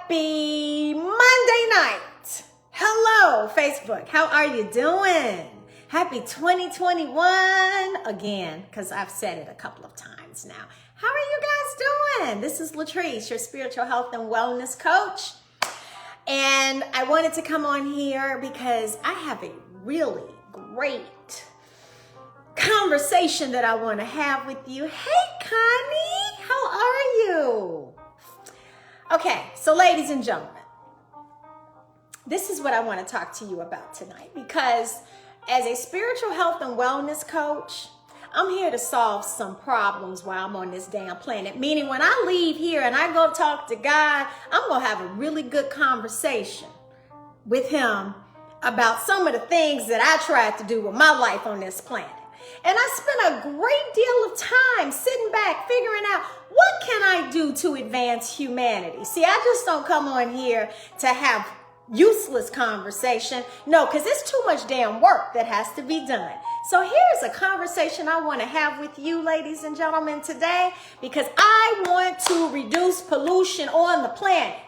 Happy Monday night. Hello, Facebook. How are you doing? Happy 2021 again, because I've said it a couple of times now. How are you guys doing? This is Latrice, your spiritual health and wellness coach. And I wanted to come on here because I have a really great conversation that I want to have with you. Hey, Connie, how are you? Okay, so ladies and gentlemen, this is what I want to talk to you about tonight, because as a spiritual health and wellness coach, I'm here to solve some problems while I'm on this damn planet. Meaning when I leave here and I go talk to God, I'm going to have a really good conversation with him about some of the things that I tried to do with my life on this planet. And I spent a great deal of time sitting back, figuring out what can I do to advance humanity. See, I just don't come on here to have useless conversation. No, because it's too much damn work that has to be done. So here's a conversation I want to have with you, ladies and gentlemen, today, because I want to reduce pollution on the planet.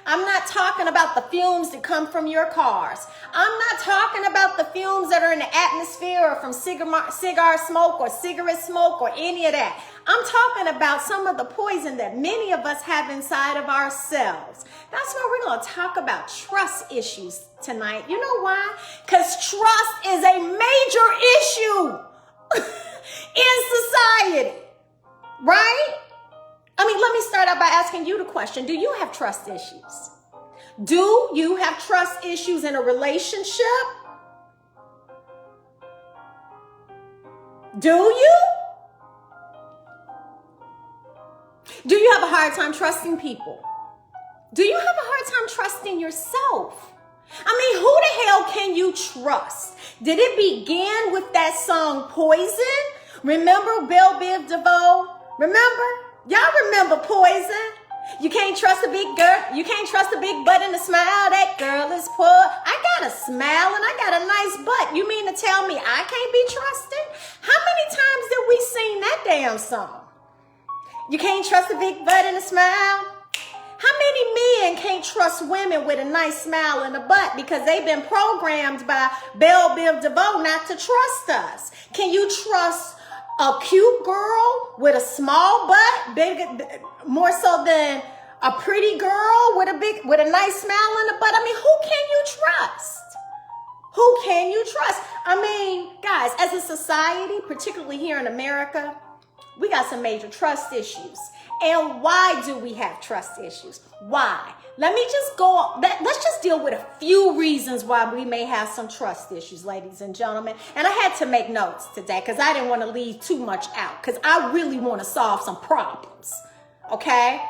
I'm not talking about the fumes that come from your cars. I'm not talking about the fumes that are in the atmosphere or from cigar smoke or cigarette smoke or any of that. I'm talking about some of the poison that many of us have inside of ourselves. That's why we're going to talk about trust issues tonight. You know why? Because trust is a major issue in society, right? I mean, let me start out by asking you the question. Do you have trust issues? Do you have trust issues in a relationship? Do you? Do you have a hard time trusting people? Do you have a hard time trusting yourself? I mean, who the hell can you trust? Did it begin with that song Poison? Remember Belle Biv DeVoe? Remember? Y'all remember Poison? You can't trust a big girl. You can't trust a big butt and a smile. That girl is poor. I got a smile and I got a nice butt. You mean to tell me I can't be trusted? How many times did we sing that damn song? You can't trust a big butt and a smile. How many men can't trust women with a nice smile and a butt because they've been programmed by Belle Biv DeVoe not to trust us? Can you trust a cute girl with a small butt, big, more so than a pretty girl with a nice smile and a butt? I mean, who can you trust? Who can you trust? I mean, guys, as a society, particularly here in America, we got some major trust issues. And why do we have trust issues? Why? Let's just deal with a few reasons why we may have some trust issues, ladies and gentlemen. And I had to make notes today because I didn't want to leave too much out because I really want to solve some problems. Okay?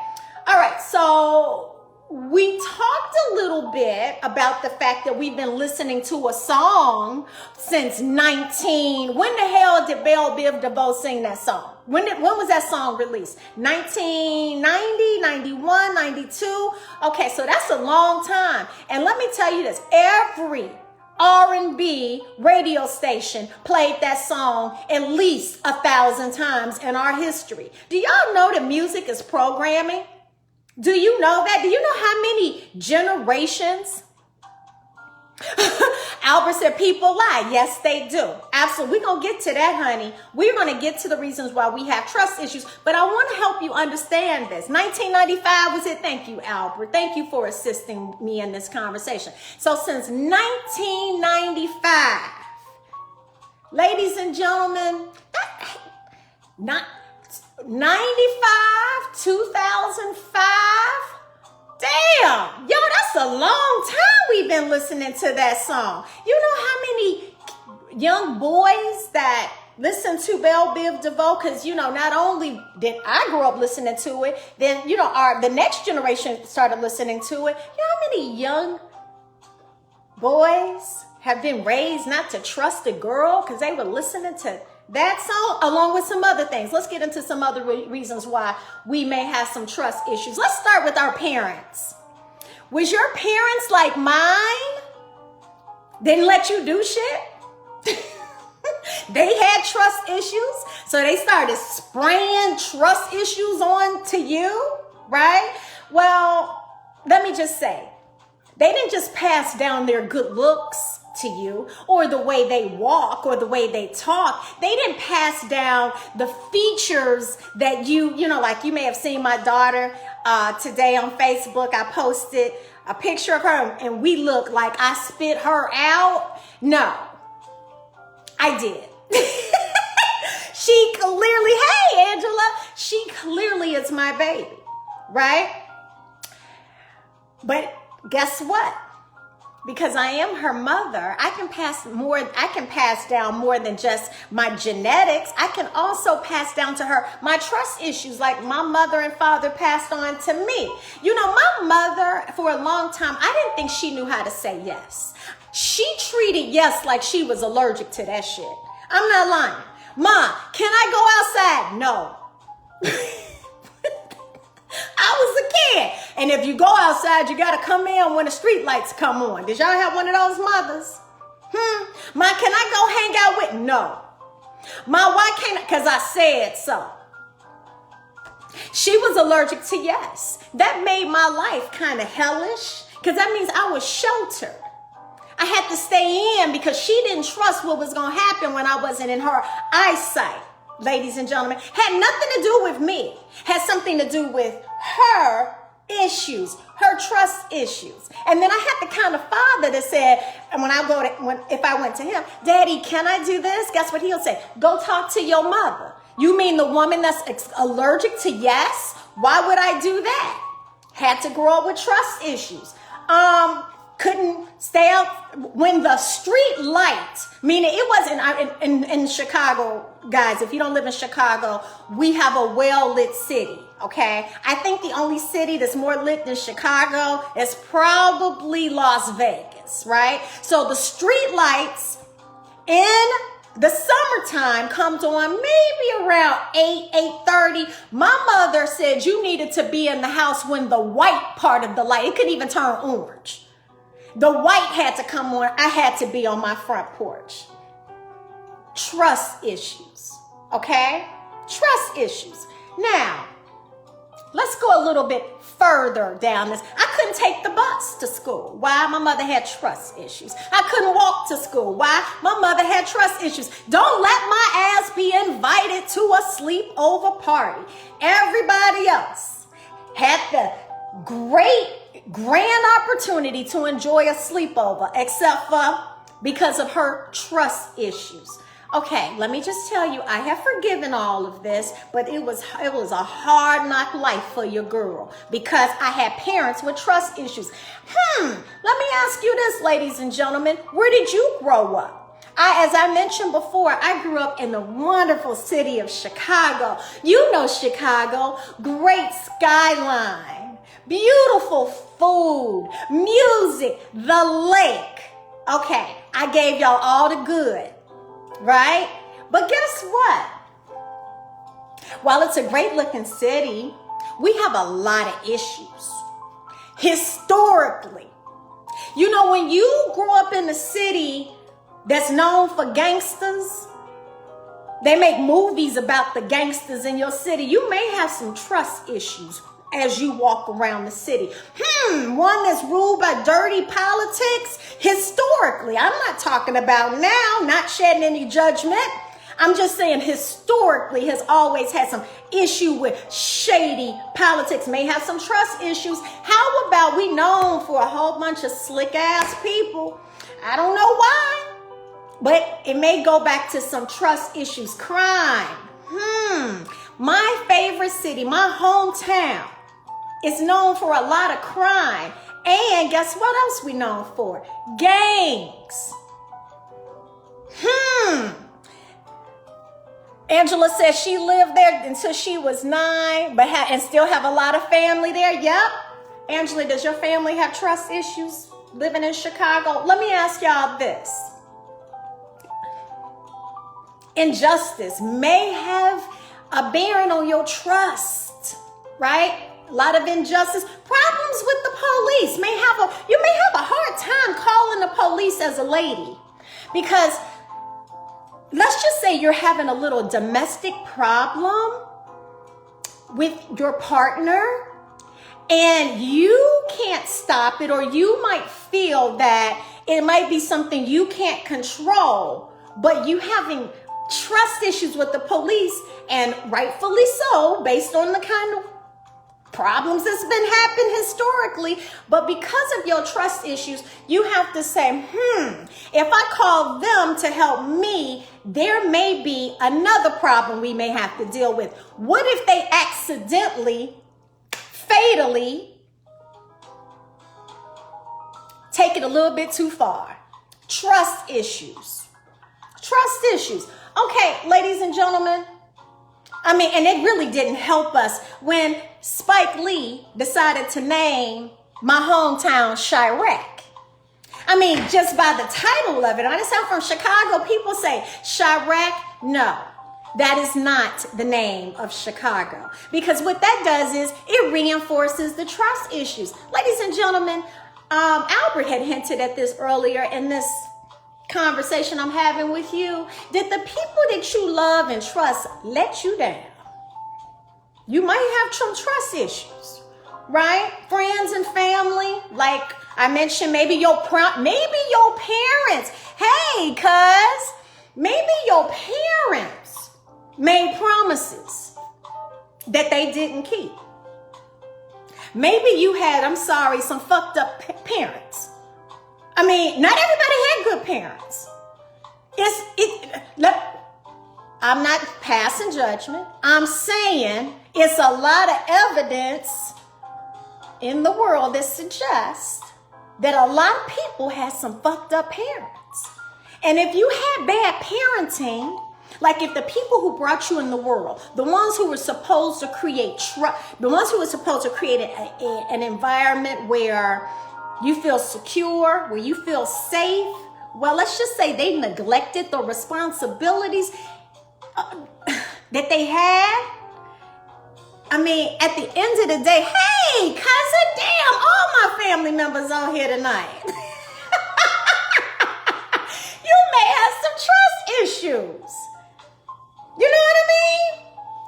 All right, so we talked a little bit about the fact that we've been listening to a song since when the hell did Belle Biv DeVoe sing that song? When was that song released? 1990, 91, 92? Okay, so that's a long time. And let me tell you this, every R&B radio station played that song at least 1,000 times in our history. Do y'all know that music is programming? Do you know that? Do you know how many generations? Albert said people lie. Yes, they do. Absolutely. We're going to get to that, honey. We're going to get to the reasons why we have trust issues. But I want to help you understand this. 1995 was it. Thank you, Albert. Thank you for assisting me in this conversation. So since 1995, ladies and gentlemen, 95, 2005, damn, yo, that's a long time we've been listening to that song. You know how many young boys that listen to Belle Biv DeVoe? Because, you know, not only did I grow up listening to it, then, you know, the next generation started listening to it. You know how many young boys have been raised not to trust a girl because they were listening to that song, along with some other things. Let's get into some other reasons why we may have some trust issues. Let's start with our parents. Was your parents like mine? Didn't let you do shit? They had trust issues, so they started spraying trust issues on to you, right? Well, let me just say, they didn't just pass down their good looks to you, or the way they walk, or the way they talk. They didn't pass down the features that you know, like you may have seen my daughter today on Facebook. I posted a picture of her and we look like I spit her out. No, I did. She clearly, hey, Angela, she clearly is my baby, right? But guess what? Because I am her mother, I can pass down more than just my genetics. I can also pass down to her my trust issues, like my mother and father passed on to me. You know, my mother, for a long time, I didn't think she knew how to say yes. She treated yes like she was allergic to that shit. I'm not lying. Ma, can I go outside? No. I was a kid. And if you go outside, you got to come in when the street lights come on. Did y'all have one of those mothers? Ma, can I go hang out with? No. Ma, why can't I? Because I said so. She was allergic to yes. That made my life kind of hellish, because that means I was sheltered. I had to stay in because she didn't trust what was going to happen when I wasn't in her eyesight. Ladies and gentlemen, had nothing to do with me. Had something to do with her issues, her trust issues. And then I had the kind of father that said, and if I went to him, Daddy, can I do this? Guess what he'll say? Go talk to your mother. You mean the woman that's allergic to yes? Why would I do that? Had to grow up with trust issues. Couldn't stay out when the street light, meaning it wasn't in Chicago, guys. If you don't live in Chicago, we have a well-lit city, okay? I think the only city that's more lit than Chicago is probably Las Vegas, right? So the street lights in the summertime comes on maybe around 8:30. My mother said you needed to be in the house when the white part of the light, it could even turn orange. The white had to come on. I had to be on my front porch. Trust issues, okay? Trust issues. Now, let's go a little bit further down this. I couldn't take the bus to school. Why? My mother had trust issues. I couldn't walk to school. Why? My mother had trust issues. Don't let my ass be invited to a sleepover party. Everybody else had the grand opportunity to enjoy a sleepover, except for because of her trust issues. Okay, let me just tell you, I have forgiven all of this, but it was a hard knock life for your girl because I had parents with trust issues. Let me ask you this, ladies and gentlemen, where did you grow up? As I mentioned before, I grew up in the wonderful city of Chicago. You know Chicago, great skyline, beautiful food, music, the lake. Okay, I gave y'all all the good, right? But guess what? While it's a great looking city, we have a lot of issues. Historically, you know, when you grow up in a city that's known for gangsters, they make movies about the gangsters in your city. You may have some trust issues as you walk around the city. One that's ruled by dirty politics. Historically, I'm not talking about now, not shedding any judgment. I'm just saying historically has always had some issue with shady politics, may have some trust issues. How about we known for a whole bunch of slick ass people? I don't know why, but it may go back to some trust issues. Crime. My favorite city, my hometown, is known for a lot of crime. And guess what else we known for? Gangs. Angela says she lived there until she was 9, and still have a lot of family there. Yep. Angela, does your family have trust issues living in Chicago? Let me ask y'all this. Injustice may have a bearing on your trust, right? A lot of injustice, problems with the police. You may have a hard time calling the police as a lady, because let's just say you're having a little domestic problem with your partner and you can't stop it, or you might feel that it might be something you can't control, but you having trust issues with the police, and rightfully so, based on the kind of problems that's been happening historically. But because of your trust issues, you have to say, if I call them to help me, there may be another problem we may have to deal with. What if they accidentally, fatally take it a little bit too far? Trust issues. Trust issues. Okay, ladies and gentlemen, and it really didn't help us when Spike Lee decided to name my hometown Chirac. Just by the title of it. I'm from Chicago. People say Chirac. No, that is not the name of Chicago. Because what that does is it reinforces the trust issues. Ladies and gentlemen, Albert had hinted at this earlier in this conversation I'm having with you. Did the people that you love and trust let you down? You might have some trust issues, right? Friends and family, like I mentioned, maybe your parents. Hey, cuz, maybe your parents made promises that they didn't keep. Maybe you had, some fucked up parents. Not everybody had good parents. I'm not passing judgment. I'm saying it's a lot of evidence in the world that suggests that a lot of people had some fucked up parents. And if you had bad parenting, like if the people who brought you in the world, the ones who were supposed to create an environment where you feel secure, where you feel safe, well, let's just say they neglected the responsibilities that they had. At the end of the day, hey, cousin, damn, all my family members on here tonight. You may have some trust issues. You know what I mean?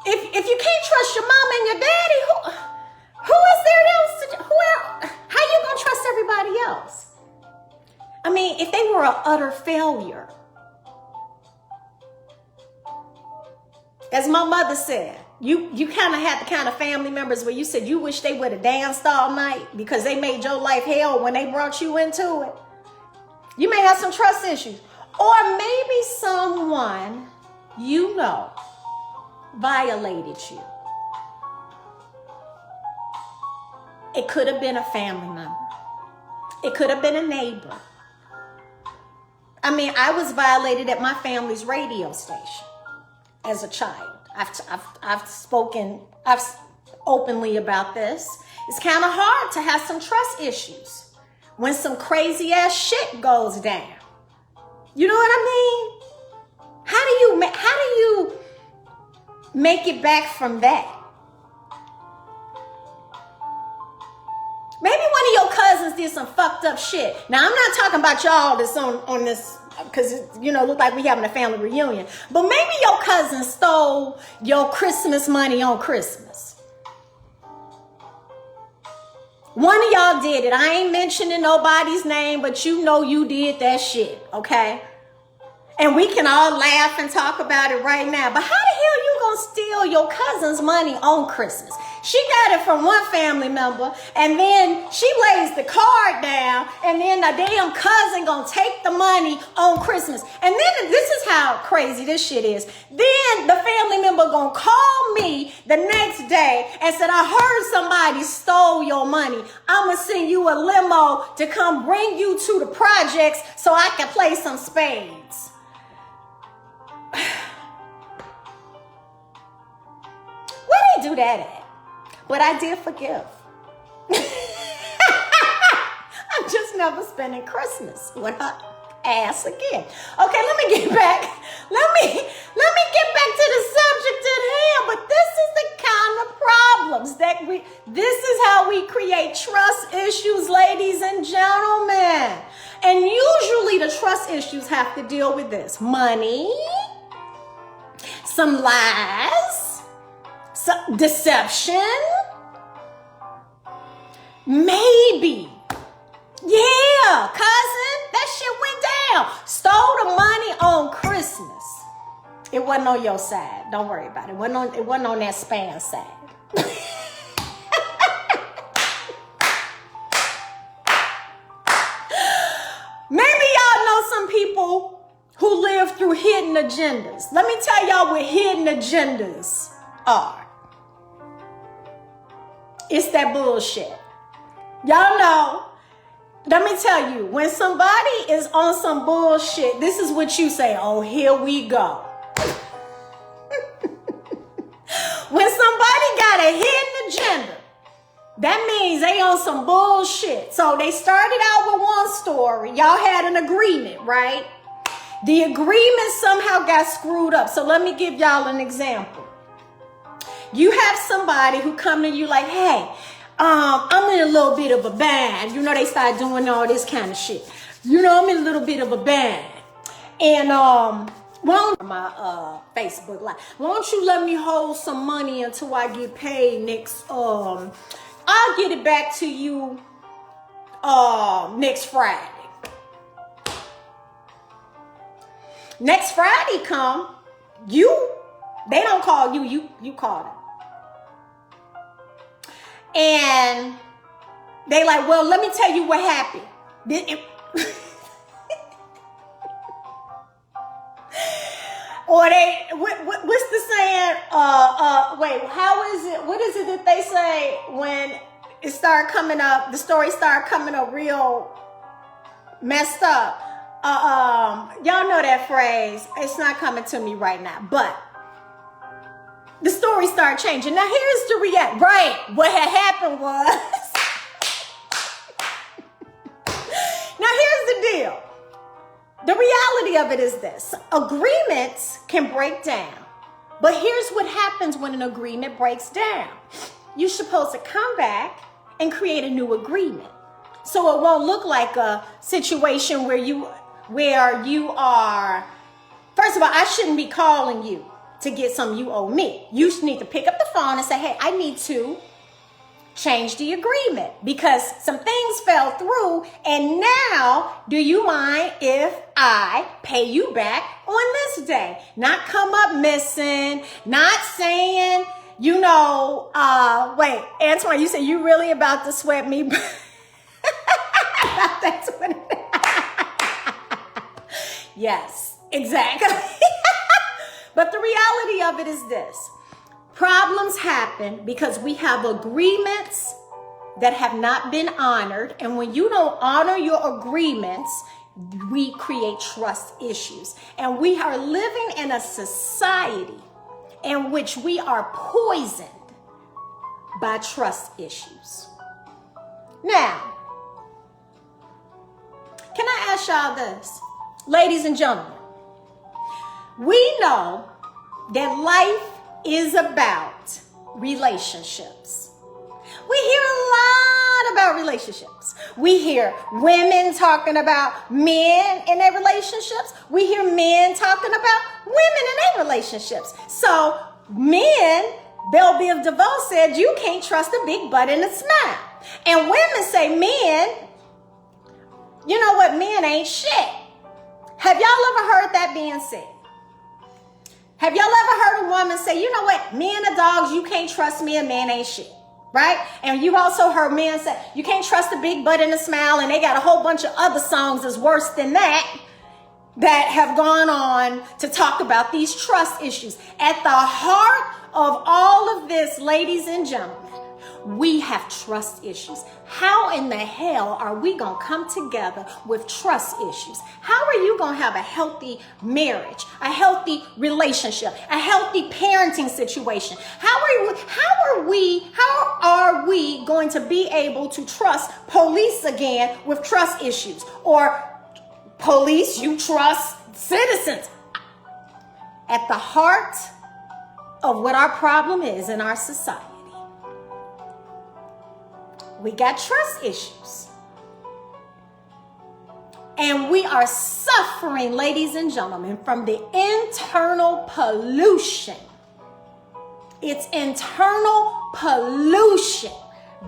If you can't trust your mama and your daddy, who is there else? How you gonna trust everybody else? If they were an utter failure, as my mother said, you kind of had the kind of family members where you said you wish they would have danced all night because they made your life hell when they brought you into it. You may have some trust issues, or maybe someone you know violated you. It could have been a family member. It could have been a neighbor. I was violated at my family's radio station as a child. I've spoken openly about this. It's kind of hard to have some trust issues when some crazy ass shit goes down. You know what I mean? How do you make it back from that? Maybe one of your cousins did some fucked up shit. Now, I'm not talking about y'all that's on this, because it, look like we having a family reunion. But maybe your cousin stole your Christmas money on Christmas. One of y'all did it. I ain't mentioning nobody's name, but you did that shit, okay? And we can all laugh and talk about it right now. But how the hell you gonna steal your cousin's money on Christmas? She got it from one family member, and then she lays the card down, and then the damn cousin gonna take the money on Christmas. And then this is how crazy this shit is. Then the family member gonna call me the next day and said, I heard somebody stole your money. I'm gonna send you a limo to come bring you to the projects so I can play some spades. Where they do that at? But I did forgive. I'm just never spending Christmas with her ass again. Okay, let me get back. Let me get back to the subject at hand. But this is the kind of problems this is how we create trust issues, ladies and gentlemen. And usually the trust issues have to deal with this: money, some lies, some deception, Maybe. Yeah, cousin, that shit went down. Stole the money on Christmas. It wasn't on your side. Don't worry about it. It wasn't on that span side. Maybe y'all know some people who live through hidden agendas. Let me tell y'all what hidden agendas are. It's that bullshit. Y'all know. Let me tell you, when somebody is on some bullshit, this is what you say. Oh, here we go. When somebody got a hidden agenda, that means they on some bullshit. So they started out with one story. Y'all had an agreement, right? The agreement somehow got screwed up. So let me give y'all an example. You have somebody who come to you like, hey, I'm in a little bit of a band. You know, they start doing all this kind of shit. You know, I'm in a little bit of a band. And my Facebook Live. Why don't you let me hold some money until I get paid next? I'll get it back to you next Friday. Next Friday come, they don't call you, you call them. And they like, well, let me tell you what happened. Or what's the saying? Wait, how is it? What is it that they say when it start coming up? The story start coming up real messed up. Y'all know that phrase. It's not coming to me right now, but the story started changing. Now here's the react. Right, what had happened was. Now here's the deal. The reality of it is this. Agreements can break down. But here's what happens when an agreement breaks down. You're supposed to come back and create a new agreement. So it won't look like a situation where you are, first of all, I shouldn't be calling you to get something you owe me. You need to pick up the phone and say, hey, I need to change the agreement because some things fell through, and now do you mind if I pay you back on this day? Not come up missing, not saying, wait, Antoine, you said you really about to sweat me? That's what Yes, exactly. But the reality of it is this. Problems happen because we have agreements that have not been honored. And when you don't honor your agreements, we create trust issues. And we are living in a society in which we are poisoned by trust issues. Now, can I ask y'all this? Ladies and gentlemen, we know that life is about relationships. We hear a lot about relationships. We hear women talking about men in their relationships. We hear men talking about women in their relationships. So men, Belle Biv DeVoe said, you can't trust a big butt and a smile. And women say men, you know what, men ain't shit. Have y'all ever heard that being said? Have y'all ever heard a woman say, you know what, men are dogs, you can't trust me, a man ain't shit, right? And you've also heard men say, you can't trust a big butt and a smile, and they got a whole bunch of other songs that's worse than that have gone on to talk about these trust issues. At the heart of all of this, ladies and gentlemen, we have trust issues. How in the hell are we going to come together with trust issues? How are you going to have a healthy marriage, a healthy relationship, a healthy parenting situation? How are we going to be able to trust police again with trust issues? Or police, you trust citizens? At the heart of what our problem is in our society, we got trust issues. And we are suffering, ladies and gentlemen, from the internal pollution. It's internal pollution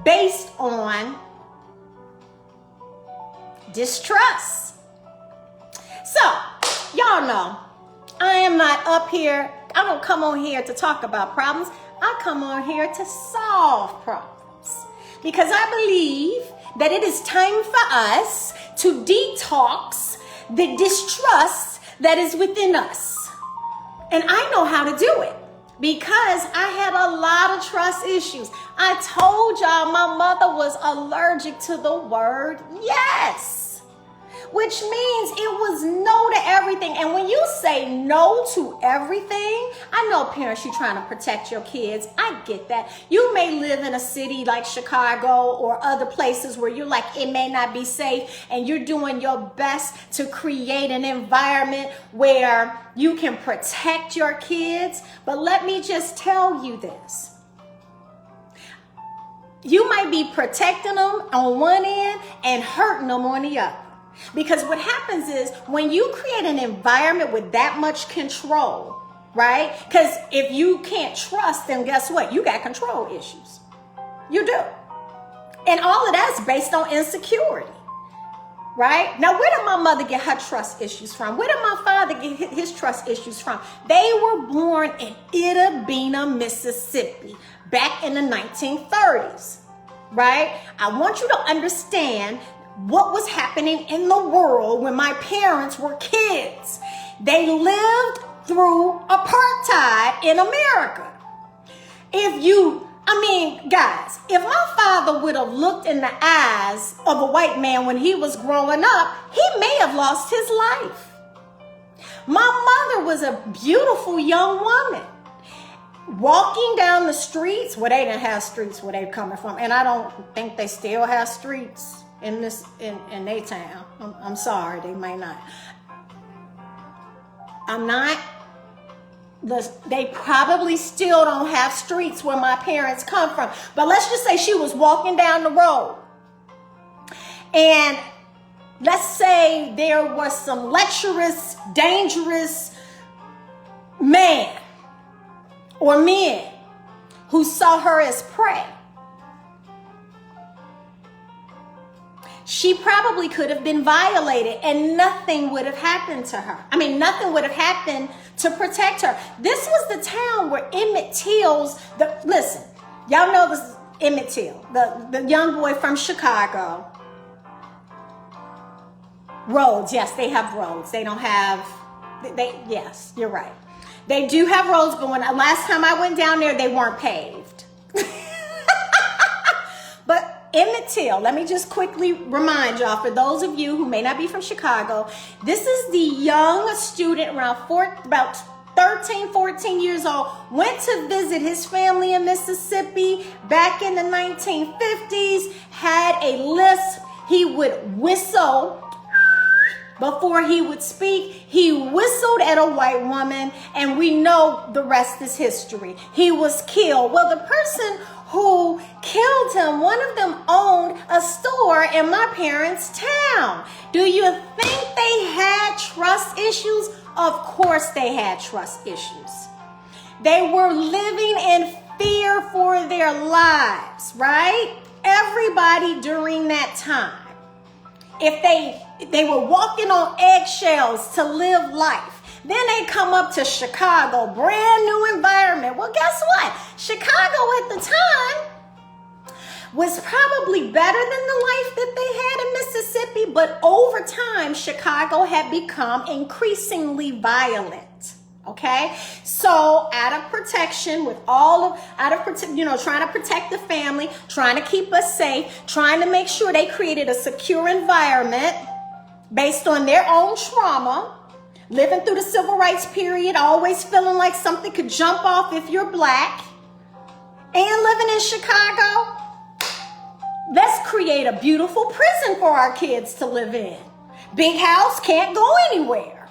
based on distrust. So, y'all know, I am not up here, I don't come on here to talk about problems. I come on here to solve problems. Because I believe that it is time for us to detox the distrust that is within us. And I know how to do it because I had a lot of trust issues. I told y'all my mother was allergic to the word yes, which means it was no to everything. And when you say no to everything, I know parents, you're trying to protect your kids. I get that. You may live in a city like Chicago or other places where you're like, it may not be safe, and you're doing your best to create an environment where you can protect your kids. But let me just tell you this. You might be protecting them on one end and hurting them on the other. Because what happens is when you create an environment with that much control, right? Because if you can't trust, then guess what? You got control issues. You do. And all of that's based on insecurity, right? Now, where did my mother get her trust issues from? Where did my father get his trust issues from? They were born in Itta Bena, Mississippi, back in the 1930s, right? I want you to understand what was happening in the world when my parents were kids. They lived through apartheid in America. Guys, if my father would have looked in the eyes of a white man when he was growing up, he may have lost his life. My mother was a beautiful young woman. Walking down the streets, well, they didn't have streets where they were coming from, and I don't think they still have streets in their town. I'm sorry, they might not. They probably still don't have streets where my parents come from. But let's just say she was walking down the road, and let's say there was some lecherous, dangerous man or men who saw her as prey. She probably could have been violated and nothing would have happened to her. Nothing would have happened to protect her. This was the town where Emmett Till's, listen, y'all know this Emmett Till, the young boy from Chicago. Roads, yes, they have roads. They don't have, yes, you're right. They do have roads, but last time I went down there, they weren't paved. But Emmett Till, let me just quickly remind y'all, for those of you who may not be from Chicago, this is the young student around about 13, 14 years old, went to visit his family in Mississippi back in the 1950s, had a lisp. He would whistle before he would speak. He whistled at a white woman, and we know the rest is history. He was killed. Well, the person who killed him, one of them owned a store in my parents' town. Do you think they had trust issues? Of course they had trust issues. They were living in fear for their lives, right? Everybody during that time. If they were walking on eggshells to live life. Then they come up to Chicago, brand new environment. Well, guess what? Chicago at the time was probably better than the life that they had in Mississippi, but over time, Chicago had become increasingly violent. Okay, so out of protection, trying to protect the family, trying to keep us safe, trying to make sure they created a secure environment based on their own trauma. Living through the civil rights period, always feeling like something could jump off if you're black, and living in Chicago, let's create a beautiful prison for our kids to live in. Big house, can't go anywhere.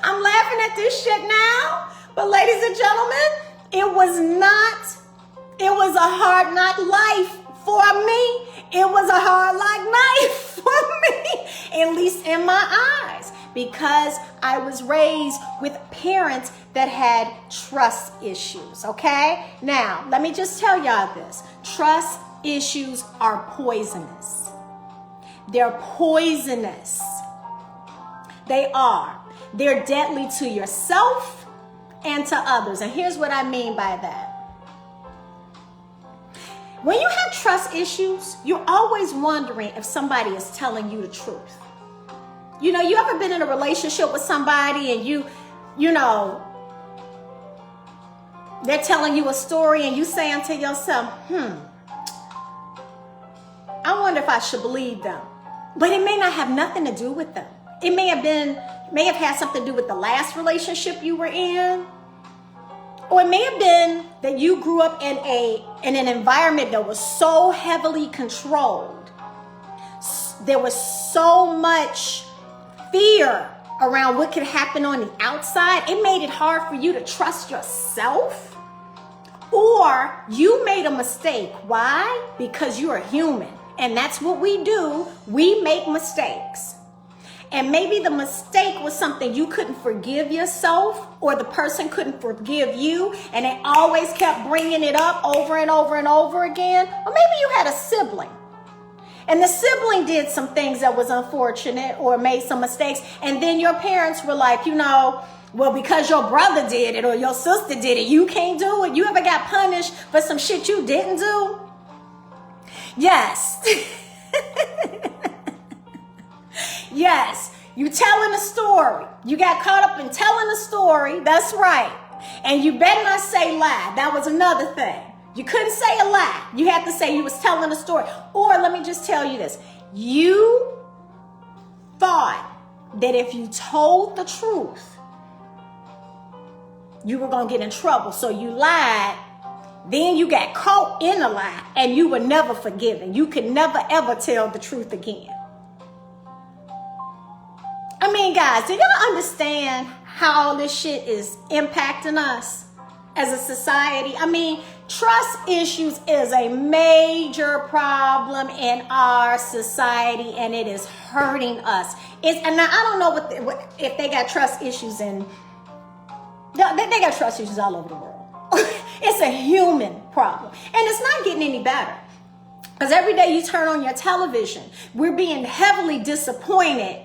I'm laughing at this shit now, but ladies and gentlemen, it was a hard knock life for me. It was a hard like knife for me, at least in my eyes, because I was raised with parents that had trust issues, okay? Now, let me just tell y'all this. Trust issues are poisonous. They're poisonous. They are. They're deadly to yourself and to others. And here's what I mean by that. When you have trust issues, you're always wondering if somebody is telling you the truth. You know, you ever been in a relationship with somebody and you know, they're telling you a story and you saying to yourself, I wonder if I should believe them. But it may not have nothing to do with them. It may have had something to do with the last relationship you were in. Or it may have been that you grew up in an environment that was so heavily controlled. There was so much fear around what could happen on the outside. It made it hard for you to trust yourself. Or you made a mistake. Why? Because you are human. And that's what we do. We make mistakes. And maybe the mistake was something you couldn't forgive yourself, or the person couldn't forgive you, and they always kept bringing it up over and over and over again. Or maybe you had a sibling, and the sibling did some things that was unfortunate or made some mistakes, and then your parents were like, you know, well, because your brother did it or your sister did it, you can't do it. You ever got punished for some shit you didn't do? Yes. Yes, you telling a story. You got caught up in telling a story. That's right. And you better not say lie. That was another thing. You couldn't say a lie. You had to say you was telling a story. Or let me just tell you this. You thought that if you told the truth, you were going to get in trouble. So you lied. Then you got caught in a lie and you were never forgiven. You could never, ever tell the truth again. I mean, guys, do y'all understand how this shit is impacting us as a society? I mean, trust issues is a major problem in our society, and it is hurting us. And now, I don't know if they got trust issues they got trust issues all over the world. It's a human problem, and it's not getting any better. Because every day you turn on your television, we're being heavily disappointed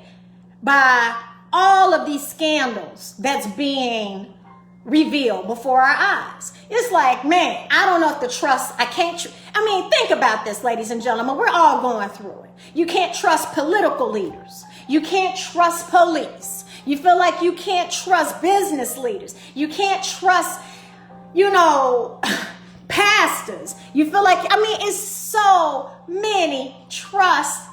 by all of these scandals that's being revealed before our eyes. It's like, man, I don't know if to trust, I mean, think about this, ladies and gentlemen. We're all going through it. You can't trust political leaders. You can't trust police. You feel like you can't trust business leaders. You can't trust, you know, pastors. You feel like, I mean, it's so many trust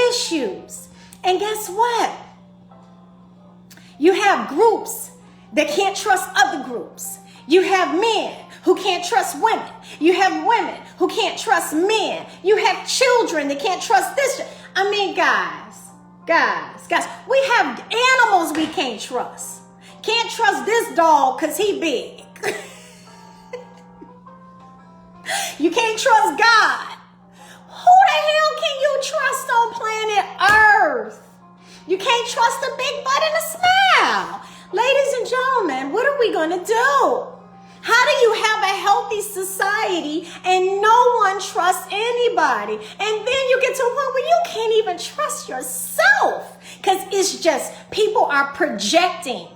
issues. And guess what? You have groups that can't trust other groups. You have men who can't trust women. You have women who can't trust men. You have children that can't trust this. I mean, guys, we have animals we can't trust. Can't trust this dog because he big. You can't trust God. Who the hell can you trust on planet Earth? You can't trust a big butt and a smile. Ladies and gentlemen, what are we going to do? How do you have a healthy society and no one trusts anybody? And then you get to a point where you can't even trust yourself, because it's just people are projecting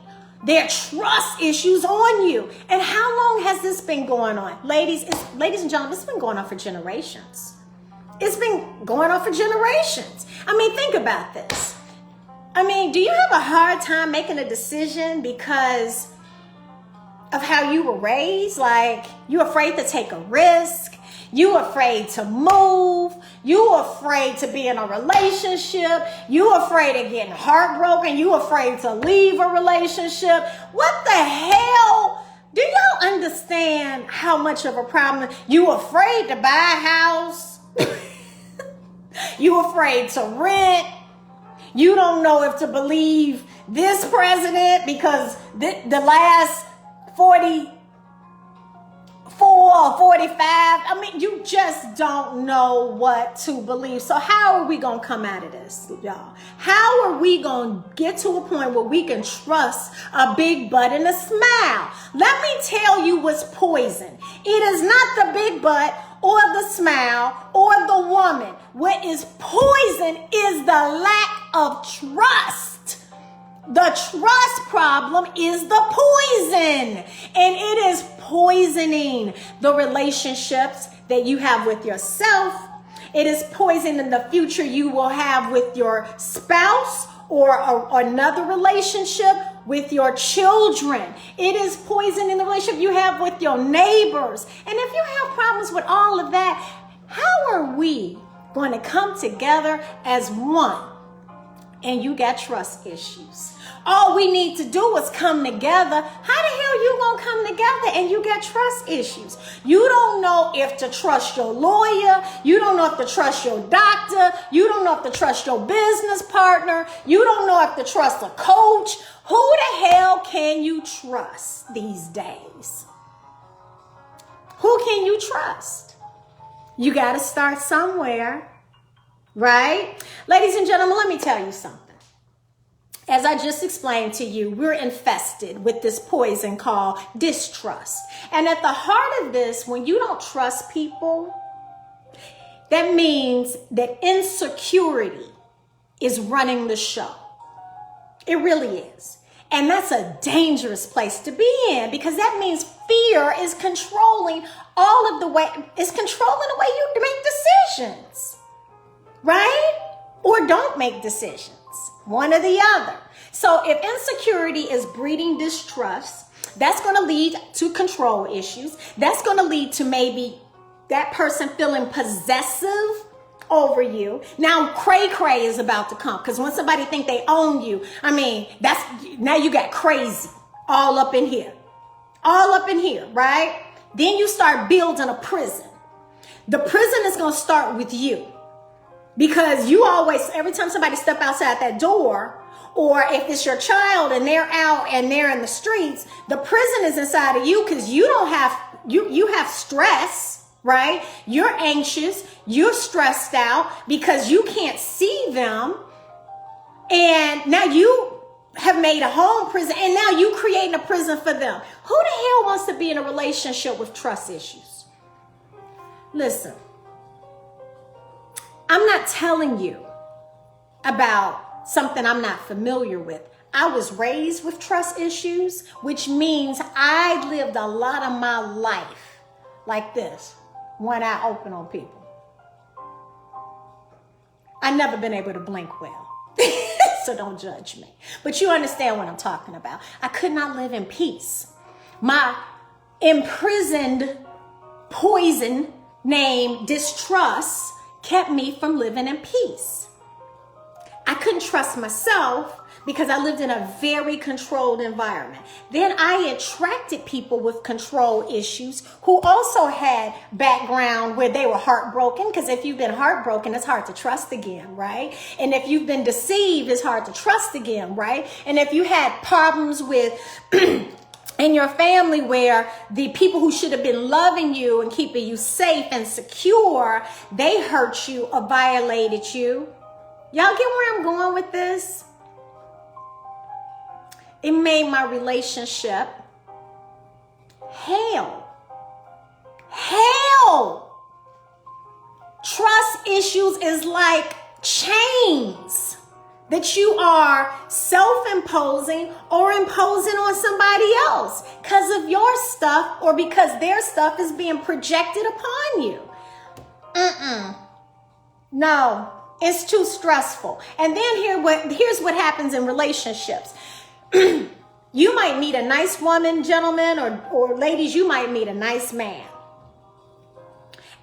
their trust issues on you. And how long has this been going on? Ladies and gentlemen, it's been going on for generations. It's been going on for generations. I mean, think about this. I mean, do you have a hard time making a decision because of how you were raised? Like, you're afraid to take a risk. You're afraid to move. You're afraid to be in a relationship. You're afraid of getting heartbroken. You're afraid to leave a relationship. What the hell? Do y'all understand how much of a problem? You're afraid to buy a house. You're afraid to rent. You don't know if to believe this president because the last 44 or 45, I mean, you just don't know what to believe. So how are we going to come out of this, y'all? How are we going to get to a point where we can trust a big butt and a smile? Let me tell you what's poison. It is not the big butt or the smile or the woman. What is poison is the lack of trust. The trust problem is the poison, and it is poisoning the relationships that you have with yourself. It is poisoning the future you will have with your spouse or another relationship with your children. It is poisoning the relationship you have with your neighbors. And if you have problems with all of that, how are we going to come together as one? And you got trust issues. All we need to do is come together. How the hell you gonna come together and you got trust issues? You don't know if to trust your lawyer. You don't know if to trust your doctor. You don't know if to trust your business partner. You don't know if to trust a coach. Who the hell can you trust these days? Who can you trust? You got to start somewhere, right? Ladies and gentlemen, let me tell you something. As I just explained to you, we're infested with this poison called distrust. And at the heart of this, when you don't trust people, that means that insecurity is running the show. It really is. And that's a dangerous place to be in, because that means fear is controlling all of the way, it's controlling the way you make decisions, right? Or don't make decisions. One or the other. So if insecurity is breeding distrust, that's going to lead to control issues. That's going to lead to maybe that person feeling possessive over you. Now, cray is about to come, because when somebody think they own you, I mean, that's now you got crazy all up in here, right? Then you start building a prison. The prison is going to start with you. Because you always, every time somebody step outside that door, or if it's your child and they're out and they're in the streets, the prison is inside of you, because you don't have, you have stress, right? You're anxious, you're stressed out because you can't see them. And now you have made a home prison, and now you creating a prison for them. Who the hell wants to be in a relationship with trust issues? Listen. I'm not telling you about something I'm not familiar with. I was raised with trust issues, which means I lived a lot of my life like this, one eye open on people. I've never been able to blink well, so don't judge me. But you understand what I'm talking about. I could not live in peace. My imprisoned poison named distrust kept me from living in peace. I couldn't trust myself because I lived in a very controlled environment. Then I attracted people with control issues who also had background where they were heartbroken, because if you've been heartbroken, it's hard to trust again, right? And if you've been deceived, it's hard to trust again, right? And if you had problems with in your family where the people who should have been loving you and keeping you safe and secure, they hurt you or violated you. Y'all get where I'm going with this? It made my relationship hell. Hell. Trust issues is like chains that you are self-imposing or imposing on somebody else because of your stuff or because their stuff is being projected upon you. No, it's too stressful. And then here's what happens in relationships. You might meet a nice woman, gentlemen, or ladies, you might meet a nice man.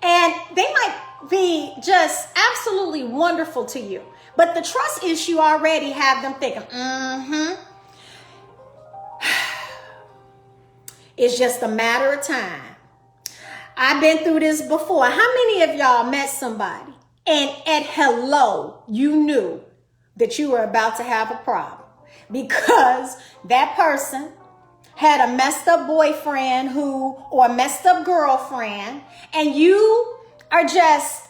And they might be just absolutely wonderful to you. But the trust issue already have them thinking, it's just a matter of time. I've been through this before. How many of y'all met somebody and at hello, you knew that you were about to have a problem because that person had a messed up boyfriend or a messed up girlfriend, and you are just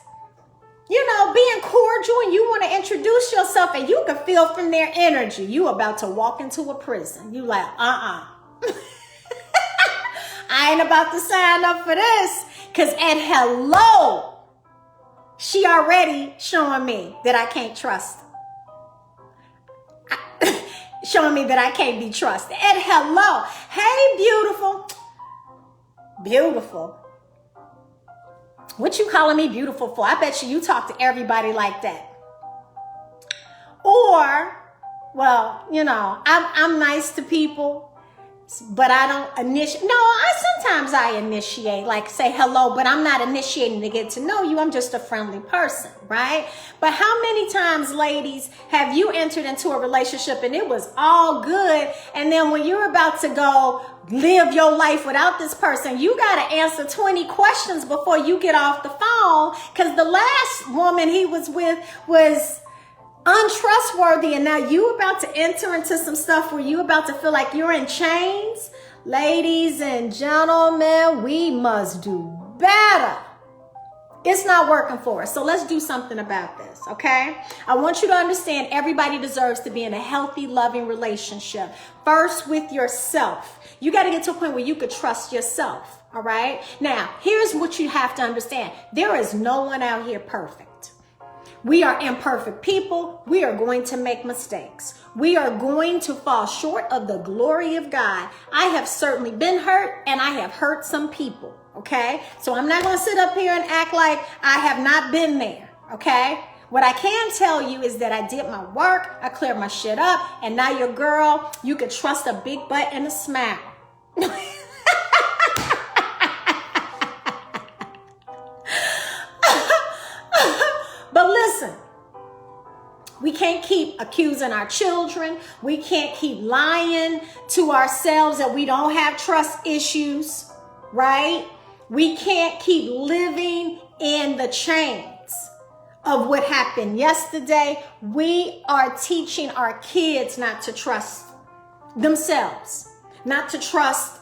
being cordial, and you want to introduce yourself, and you can feel from their energy you about to walk into a prison. You like, I ain't about to sign up for this. Because at hello, she already showing me that I can't trust. Showing me that I can't be trusted. At hello. Hey, beautiful. Beautiful. What you calling me beautiful for? I bet you talk to everybody like that. Or, well, you know, I'm nice to people, but I don't initiate. No, sometimes I initiate, like say hello, but I'm not initiating to get to know you. I'm just a friendly person, right? But how many times, ladies, have you entered into a relationship and it was all good, and then when you're about to go live your life without this person, you got to answer 20 questions before you get off the phone, because the last woman he was with was untrustworthy, and now you about to enter into some stuff where you about to feel like you're in chains. Ladies and gentlemen, we must do better. It's not working for us. So let's do something about this, okay? I want you to understand everybody deserves to be in a healthy, loving relationship. First with yourself. You got to get to a point where you could trust yourself, all right? Now, here's what you have to understand. There is no one out here perfect. We are imperfect people. We are going to make mistakes. We are going to fall short of the glory of God. I have certainly been hurt, and I have hurt some people, okay? So I'm not going to sit up here and act like I have not been there, okay? What I can tell you is that I did my work, I cleared my shit up, and now your girl, you can trust a big butt and a smile. But listen, we can't keep accusing our children. We can't keep lying to ourselves that we don't have trust issues, right? We can't keep living in the chains of what happened yesterday. We are teaching our kids not to trust themselves, not to trust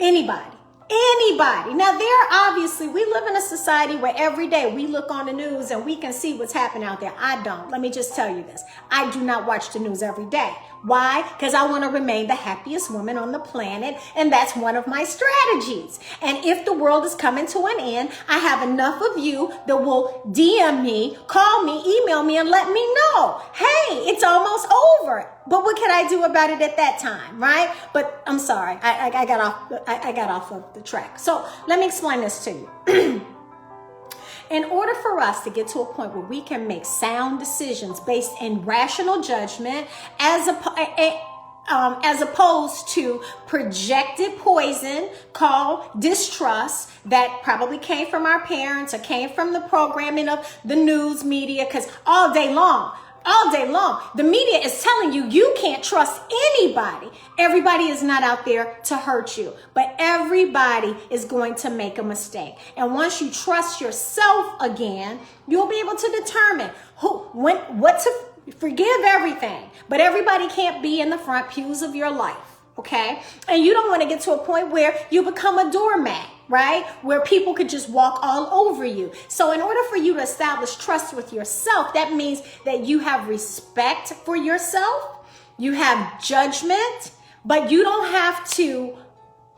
anybody. Now, we live in a society where every day we look on the news and we can see what's happening out there. I don't. Let me just tell you this. I do not watch the news every day. Why? Because I want to remain the happiest woman on the planet, and that's one of my strategies. And if the world is coming to an end, I have enough of you that will DM me, call me, email me, and let me know, hey, it's almost over. But what can I do about it at that time, right? But I'm sorry, I got off of the track. So let me explain this to you. In order for us to get to a point where we can make sound decisions based in rational judgment, as opposed to projected poison called distrust that probably came from our parents or came from the programming of the news media, because all day long, the media is telling you you can't trust anybody. Everybody is not out there to hurt you, but everybody is going to make a mistake. And once you trust yourself again, you'll be able to determine what to forgive everything. But everybody can't be in the front pews of your life, okay? And you don't want to get to a point where you become a doormat, right? Where people could just walk all over you. So in order for you to establish trust with yourself, that means that you have respect for yourself, you have judgment, but you don't have to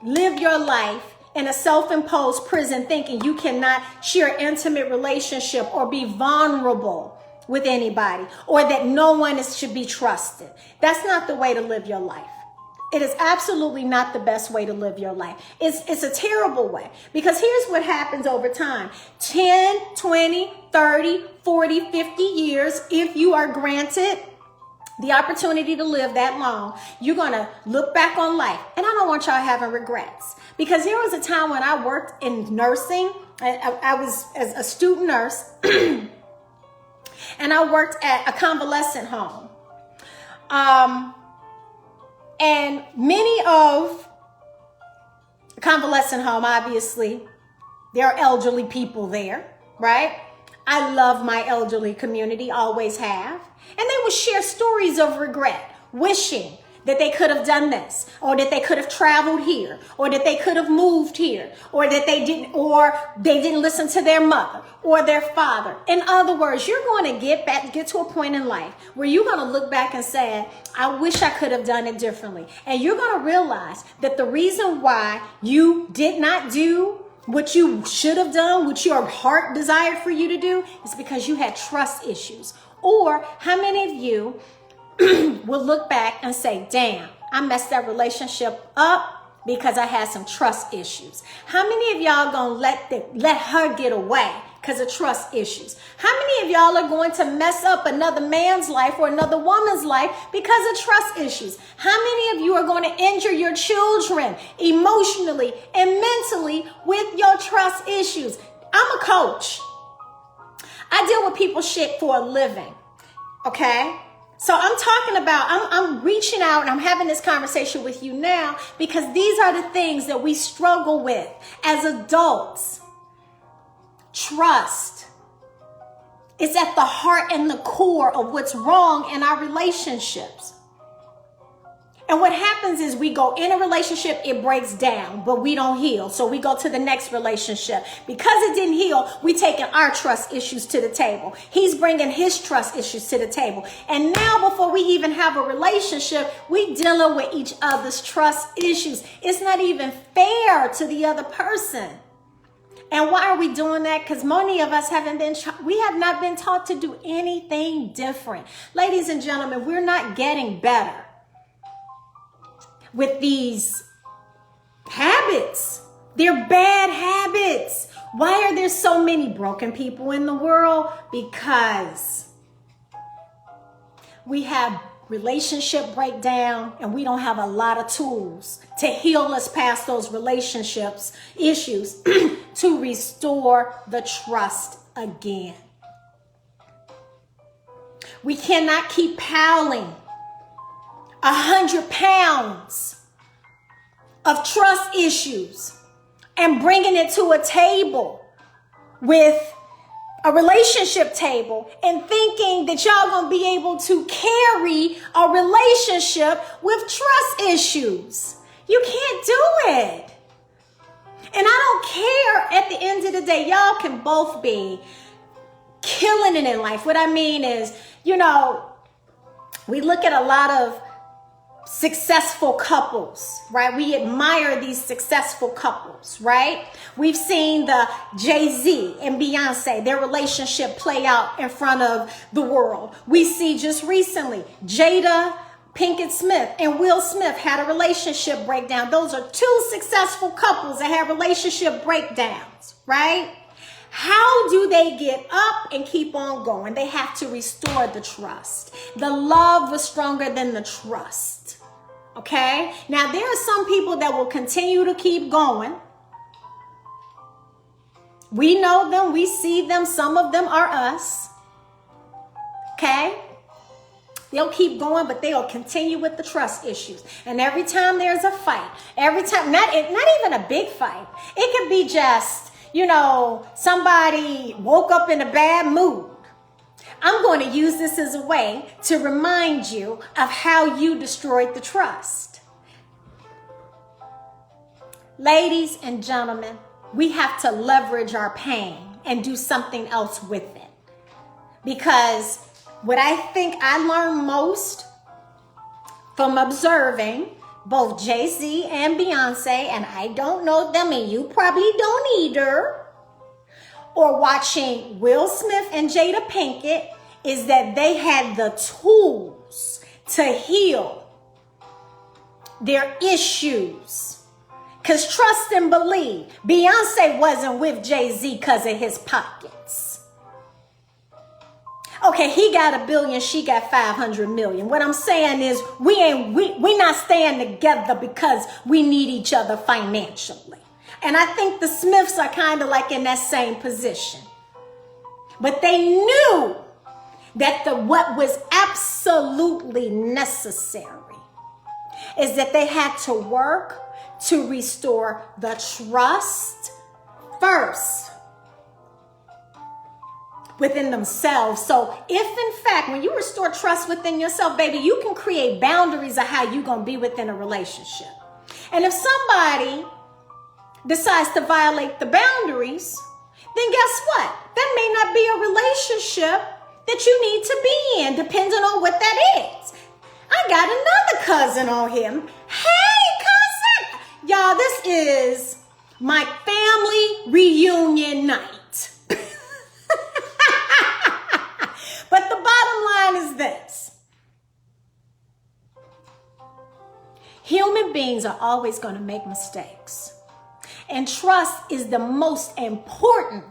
live your life in a self-imposed prison thinking you cannot share intimate relationship or be vulnerable with anybody, or that no one should be trusted. That's not the way to live your life. It is absolutely not the best way to live your life. It's a terrible way, because here's what happens over time. 10, 20, 30, 40, 50 years, if you are granted the opportunity to live that long, you're going to look back on life. And I don't want y'all having regrets, because there was a time when I worked in nursing. I was as a student nurse and I worked at a convalescent home. And many of convalescent home, obviously, there are elderly people there, right? I love my elderly community, always have. And they would share stories of regret, wishing that they could have done this, or that they could have traveled here, or that they could have moved here, or that they didn't listen to their mother or their father. In other words, you're going to get to a point in life where you're going to look back and say, I wish I could have done it differently. And you're going to realize that the reason why you did not do what you should have done, what your heart desired for you to do, is because you had trust issues. Or how many of you will look back and say, damn, I messed that relationship up because I had some trust issues? How many of y'all gonna let her get away because of trust issues? How many of y'all are going to mess up another man's life or another woman's life because of trust issues? How many of you are going to injure your children emotionally and mentally with your trust issues? I'm a coach. I deal with people's shit for a living. Okay? So I'm talking about, I'm reaching out and I'm having this conversation with you now because these are the things that we struggle with as adults. Trust. It's at the heart and the core of what's wrong in our relationships. And what happens is we go in a relationship, it breaks down, but we don't heal. So we go to the next relationship. Because it didn't heal, we taking our trust issues to the table. He's bringing his trust issues to the table. And now before we even have a relationship, we dealing with each other's trust issues. It's not even fair to the other person. And why are we doing that? Because many of us we have not been taught to do anything different. Ladies and gentlemen, we're not getting better with these habits. They're bad habits. Why are there so many broken people in the world? Because we have relationship breakdown and we don't have a lot of tools to heal us past those relationships issues to restore the trust again. We cannot keep piling 100 pounds of trust issues and bringing it to a table with a relationship table and thinking that y'all gonna be able to carry a relationship with trust issues. You can't do it. And I don't care, at the end of the day, y'all can both be killing it in life. What I mean is, we look at a lot of successful couples, right? We admire these successful couples, right? We've seen the Jay-Z and Beyonce, their relationship play out in front of the world. We see just recently, Jada Pinkett Smith and Will Smith had a relationship breakdown. Those are two successful couples that have relationship breakdowns, right? How do they get up and keep on going? They have to restore the trust. The love was stronger than the trust. Okay? Now, there are some people that will continue to keep going. We know them. We see them. Some of them are us. Okay? They'll keep going, but they'll continue with the trust issues. And every time there's a fight, every time, not even a big fight. It could be just, somebody woke up in a bad mood. I'm going to use this as a way to remind you of how you destroyed the trust. Ladies and gentlemen, we have to leverage our pain and do something else with it. Because what I think I learned most from observing both Jay-Z and Beyonce, and I don't know them and you probably don't either, or watching Will Smith and Jada Pinkett, is that they had the tools to heal their issues. Because trust and believe, Beyonce wasn't with Jay-Z because of his pockets. Okay, he got $1 billion, she got 500 million. What I'm saying is we not staying together because we need each other financially. And I think the Smiths are kind of like in that same position. But they knew that what was absolutely necessary is that they had to work to restore the trust first within themselves. So if in fact, when you restore trust within yourself, baby, you can create boundaries of how you're going to be within a relationship. And if somebody decides to violate the boundaries, then guess what? That may not be a relationship that you need to be in, depending on what that is. I got another cousin on here. Hey, cousin. Y'all, this is my family reunion night. But the bottom line is this. Human beings are always going to make mistakes. And trust is the most important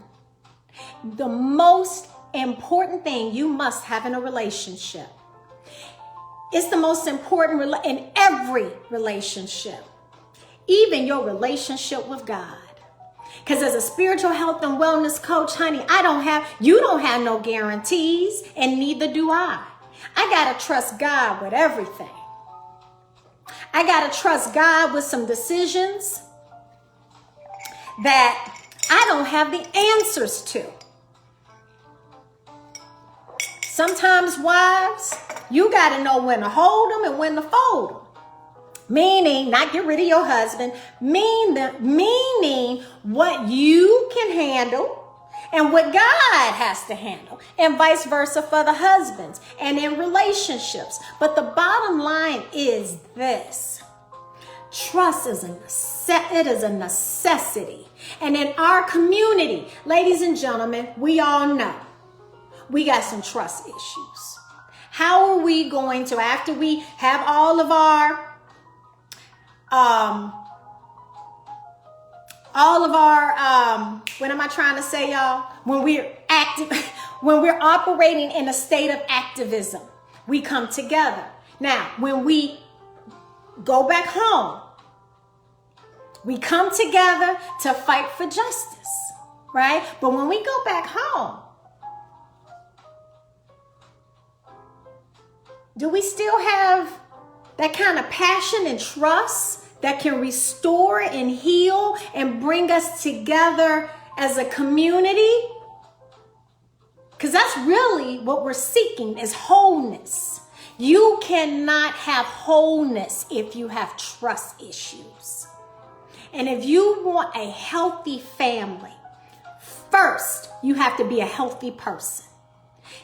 thing you must have in a relationship. It's the most important in every relationship, even your relationship with God. Because as a spiritual health and wellness coach, honey, you don't have no guarantees, and neither do I. I got to trust God with everything. I got to trust God with some decisions that I don't have the answers to. Sometimes, wives, you got to know when to hold them and when to fold them. Meaning, not get rid of your husband, meaning what you can handle and what God has to handle, and vice versa for the husbands and in relationships. But the bottom line is this. Trust is a necessity. And in our community, ladies and gentlemen, we all know we got some trust issues. How are we going to, after we have all of our what am I trying to say, y'all? When we're operating in a state of activism, we come together. Now, when we go back home, we come together to fight for justice, right? But when we go back home, do we still have that kind of passion and trust that can restore and heal and bring us together as a community? Because that's really what we're seeking, is wholeness. You cannot have wholeness if you have trust issues. And if you want a healthy family, first, you have to be a healthy person.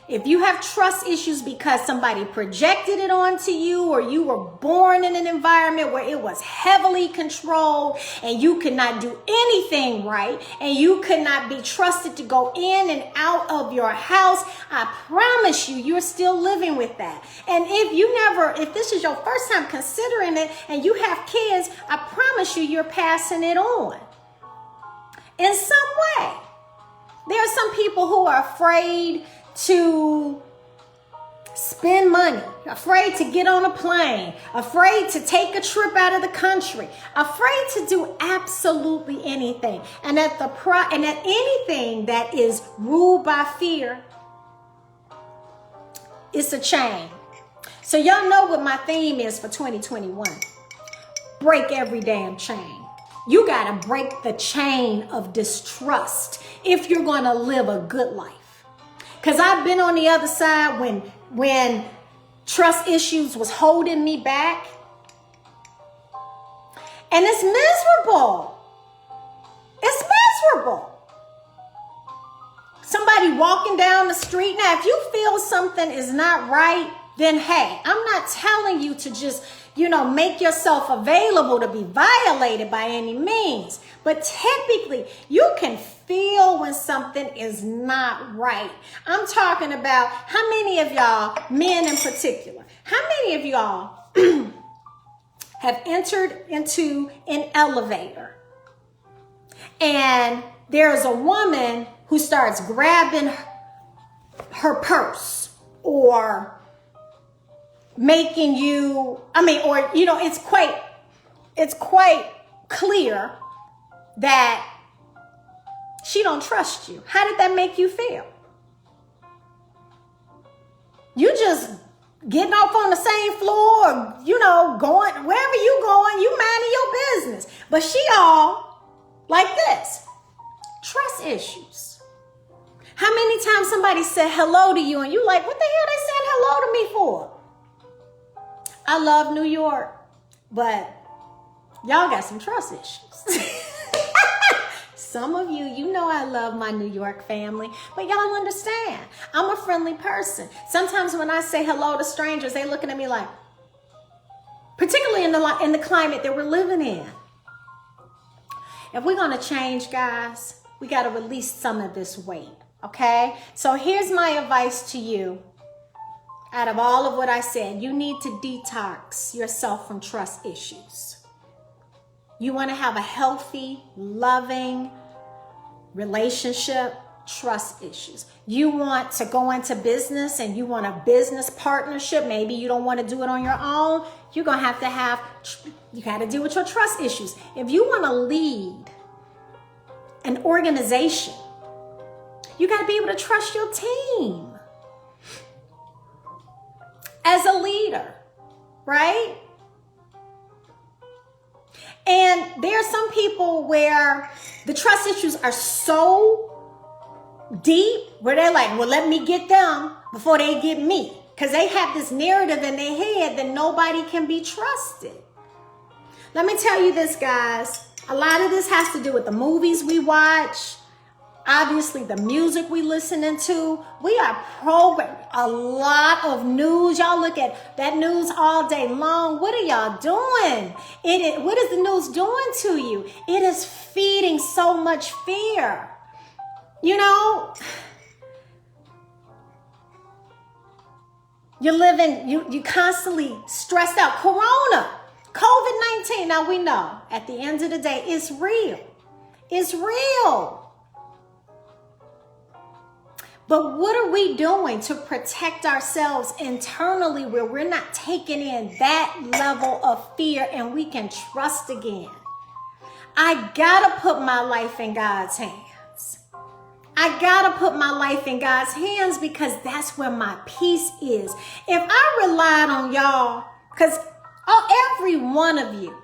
If you have trust issues because somebody projected it onto you, or you were born in an environment where it was heavily controlled and you could not do anything right, and you could not be trusted to go in and out of your house, I promise you, you're still living with that. And if this is your first time considering it and you have kids, I promise you, you're passing it on in some way. There are some people who are afraid to spend money, afraid to get on a plane, afraid to take a trip out of the country, afraid to do absolutely anything. And at anything that is ruled by fear, it's a chain. So y'all know what my theme is for 2021. Break every damn chain. You gotta break the chain of distrust if you're gonna live a good life. Because I've been on the other side when trust issues was holding me back. And it's miserable. It's miserable. Somebody walking down the street. Now, if you feel something is not right, then hey, I'm not telling you to just, make yourself available to be violated by any means. But typically, you can feel when something is not right. I'm talking about how many of y'all, men in particular, how many of y'all have entered into an elevator and there's a woman who starts grabbing her purse or making you, it's quite clear that she don't trust you. How did that make you feel? You just getting off on the same floor, going wherever you going, you minding your business. But she all like this. Trust issues. How many times somebody said hello to you and you like, what the hell they saying hello to me for? I love New York, but y'all got some trust issues. Some of you know I love my New York family, but y'all understand, I'm a friendly person. Sometimes when I say hello to strangers, they looking at me like, particularly in the climate that we're living in. If we're going to change, guys, we got to release some of this weight, okay? So here's my advice to you. Out of all of what I said, you need to detox yourself from trust issues. You want to have a healthy, loving relationship, trust issues. You want to go into business and you want a business partnership. Maybe you don't want to do it on your own. You're going to have, you got to deal with your trust issues. If you want to lead an organization, you got to be able to trust your team as a leader, right? And there are some people where the trust issues are so deep where they're like, well, let me get them before they get me. Because they have this narrative in their head that nobody can be trusted. Let me tell you this, guys. A lot of this has to do with the movies we watch. Obviously, the music we listening to. We are programmed. A lot of news. Y'all look at that news all day long. What are y'all doing? What is the news doing to you? It is feeding so much fear. You know, you're living, you constantly stressed out. Corona, COVID-19. Now we know at the end of the day, it's real. It's real. But what are we doing to protect ourselves internally where we're not taking in that level of fear and we can trust again? I gotta put my life in God's hands. I gotta put my life in God's hands because that's where my peace is. If I relied on y'all, because every one of you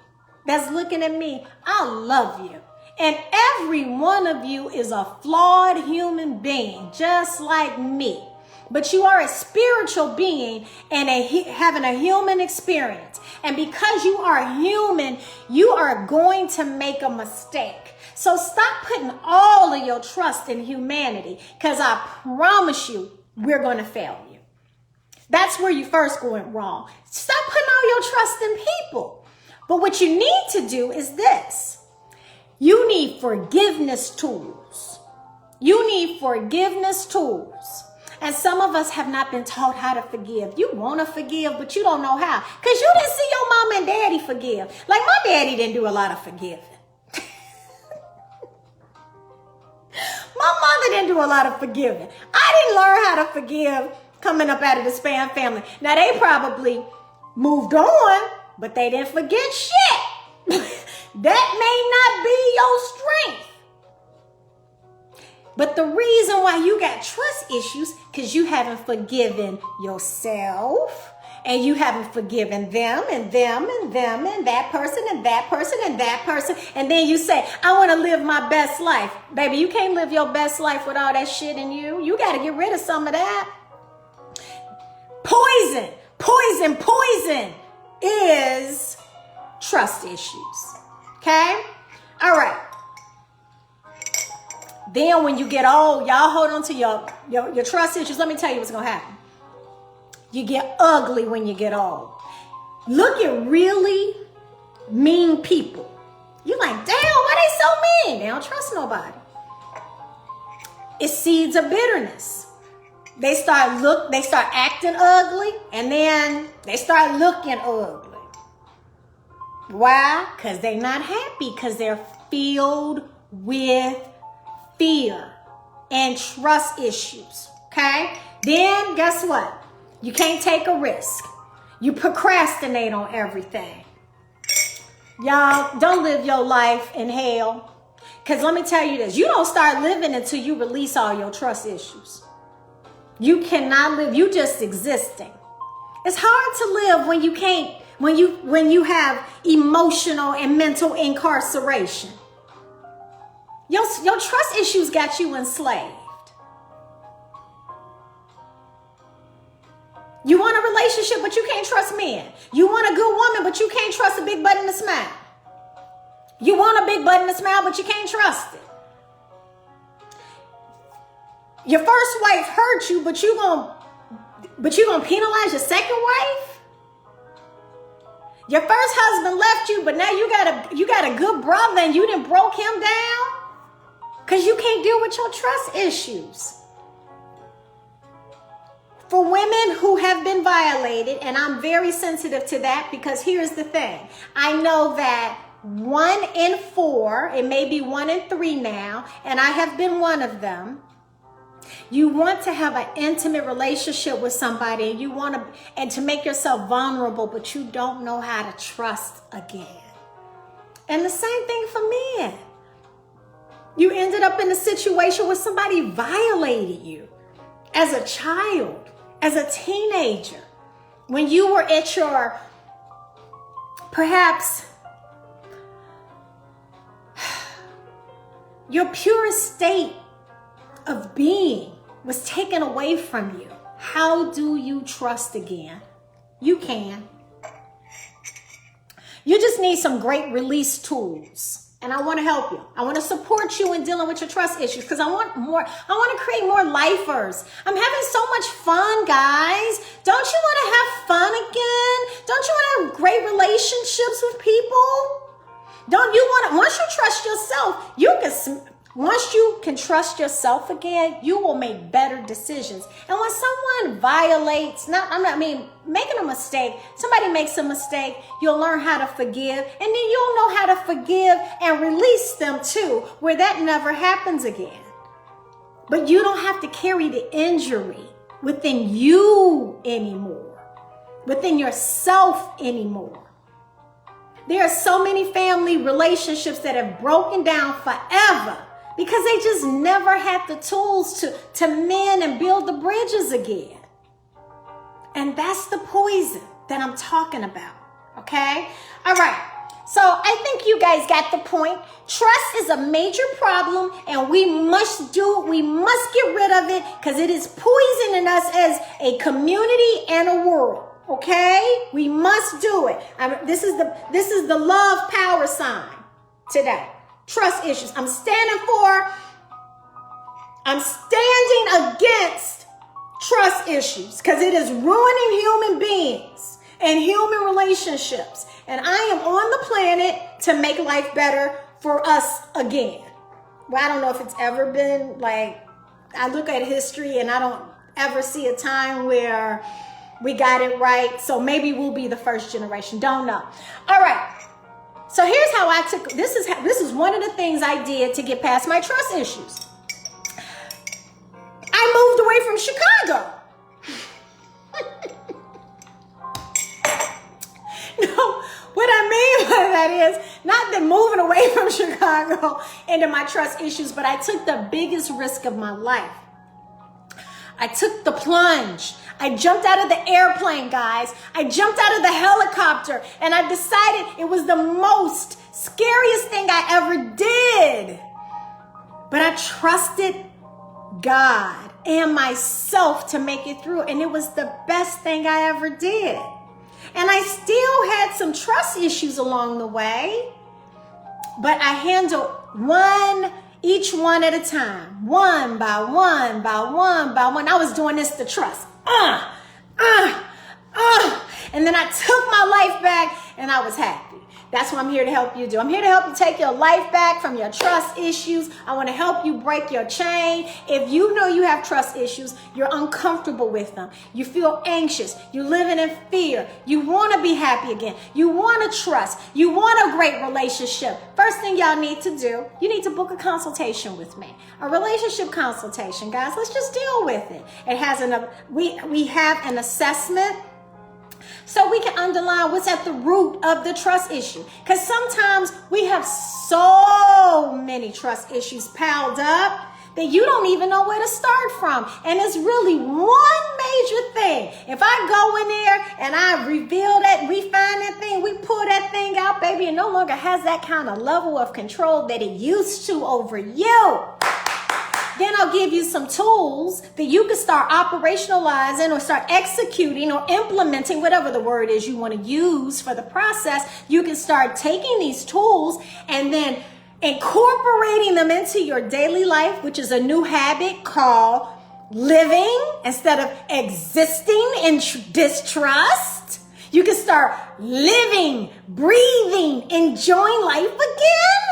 that's looking at me, I love you. And every one of you is a flawed human being, just like me. But you are a spiritual being and having a human experience. And because you are human, you are going to make a mistake. So stop putting all of your trust in humanity, because I promise you, we're going to fail you. That's where you first went wrong. Stop putting all your trust in people. But what you need to do is this. You need forgiveness tools. You need forgiveness tools. And some of us have not been taught how to forgive. You want to forgive, but you don't know how. Because you didn't see your mom and daddy forgive. Like my daddy didn't do a lot of forgiving. My mother didn't do a lot of forgiving. I didn't learn how to forgive coming up out of the Span family. Now they probably moved on, but they didn't forget shit. That may not be your strength. But the reason why you got trust issues, because you haven't forgiven yourself, and you haven't forgiven them and them and them and that person and that person and that person. And then you say, I want to live my best life. Baby, you can't live your best life with all that shit in you. You got to get rid of some of that. Poison, poison, poison is trust issues. Okay? All right. Then when you get old, y'all hold on to your trust issues. Let me tell you what's going to happen. You get ugly when you get old. Look at really mean people. You're like, damn, why they so mean? They don't trust nobody. It's seeds of bitterness. They start acting ugly, and then they start looking ugly. Why? Because they're not happy, because they're filled with fear and trust issues. Okay? Then guess what? You can't take a risk. You procrastinate on everything. Y'all, don't live your life in hell. Because let me tell you this. You don't start living until you release all your trust issues. You cannot live. You just existing. It's hard to live when you can't, when you have emotional and mental incarceration. Your trust issues got you enslaved. You want a relationship, but you can't trust men. You want a good woman, but you can't trust a big butt and a smile. You want a big butt and a smile, but you can't trust it. Your first wife hurt you, but you gonna penalize your second wife? Your first husband left you, but now you got a good brother and you done broke him down because you can't deal with your trust issues. For women who have been violated, and I'm very sensitive to that, because here's the thing. I know that 1 in 4, it may be 1 in 3 now, and I have been one of them. You want to have an intimate relationship with somebody, and to make yourself vulnerable, but you don't know how to trust again. And the same thing for men. You ended up in a situation where somebody violated you as a child, as a teenager, when you were at your, perhaps, your purest state of being was taken away from you. How do you trust again? You can. You just need some great release tools. And I want to help you. I want to support you in dealing with your trust issues, because I want to create more lifers. I'm having so much fun, guys. Don't you want to have fun again? Don't you want to have great relationships with people? Don't you want to, once you trust yourself, once you can trust yourself again, you will make better decisions. And when someone violates, making a mistake, somebody makes a mistake, you'll learn how to forgive, and then you'll know how to forgive and release them too, where that never happens again. But you don't have to carry the injury within you anymore, within yourself anymore. There are so many family relationships that have broken down forever, because they just never had the tools to mend and build the bridges again. And that's the poison that I'm talking about, okay? All right, so I think you guys got the point. Trust is a major problem, and we must get rid of it, because it is poisoning us as a community and a world, okay? We must do it. This is the love power sign today. Trust issues. I'm standing against trust issues, because it is ruining human beings and human relationships. And I am on the planet to make life better for us again. Well, I don't know if it's ever been like, I look at history and I don't ever see a time where we got it right. So maybe we'll be the first generation. Don't know. All right. So here's how this is one of the things I did to get past my trust issues. I moved away from Chicago. No, what I mean by that is not that moving away from Chicago into my trust issues, but I took the biggest risk of my life. I took the plunge. I jumped out of the airplane, guys. I jumped out of the helicopter, and I decided it was the most scariest thing I ever did. But I trusted God and myself to make it through, and it was the best thing I ever did. And I still had some trust issues along the way, but I handled each one at a time, one by one by one by one. I was doing this to trust. And then I took my life back, and I was happy. That's what I'm here to help you do. I'm here to help you take your life back from your trust issues. I want to help you break your chain. If you know you have trust issues, you're uncomfortable with them, you feel anxious, you're living in fear, you want to be happy again, you want to trust, you want a great relationship, first thing y'all need to do, you need to book a consultation with me. A relationship consultation, guys. Let's just deal with it. It has we have an assessment, so we can underline what's at the root of the trust issue. Because sometimes we have so many trust issues piled up that you don't even know where to start from. And it's really one major thing. If I go in there and I reveal that, we find that thing, we pull that thing out, baby, it no longer has that kind of level of control that it used to over you. Then I'll give you some tools that you can start operationalizing or start executing or implementing, whatever the word is you want to use for the process. You can start taking these tools and then incorporating them into your daily life, which is a new habit called living instead of existing in distrust. You can start living, breathing, enjoying life again.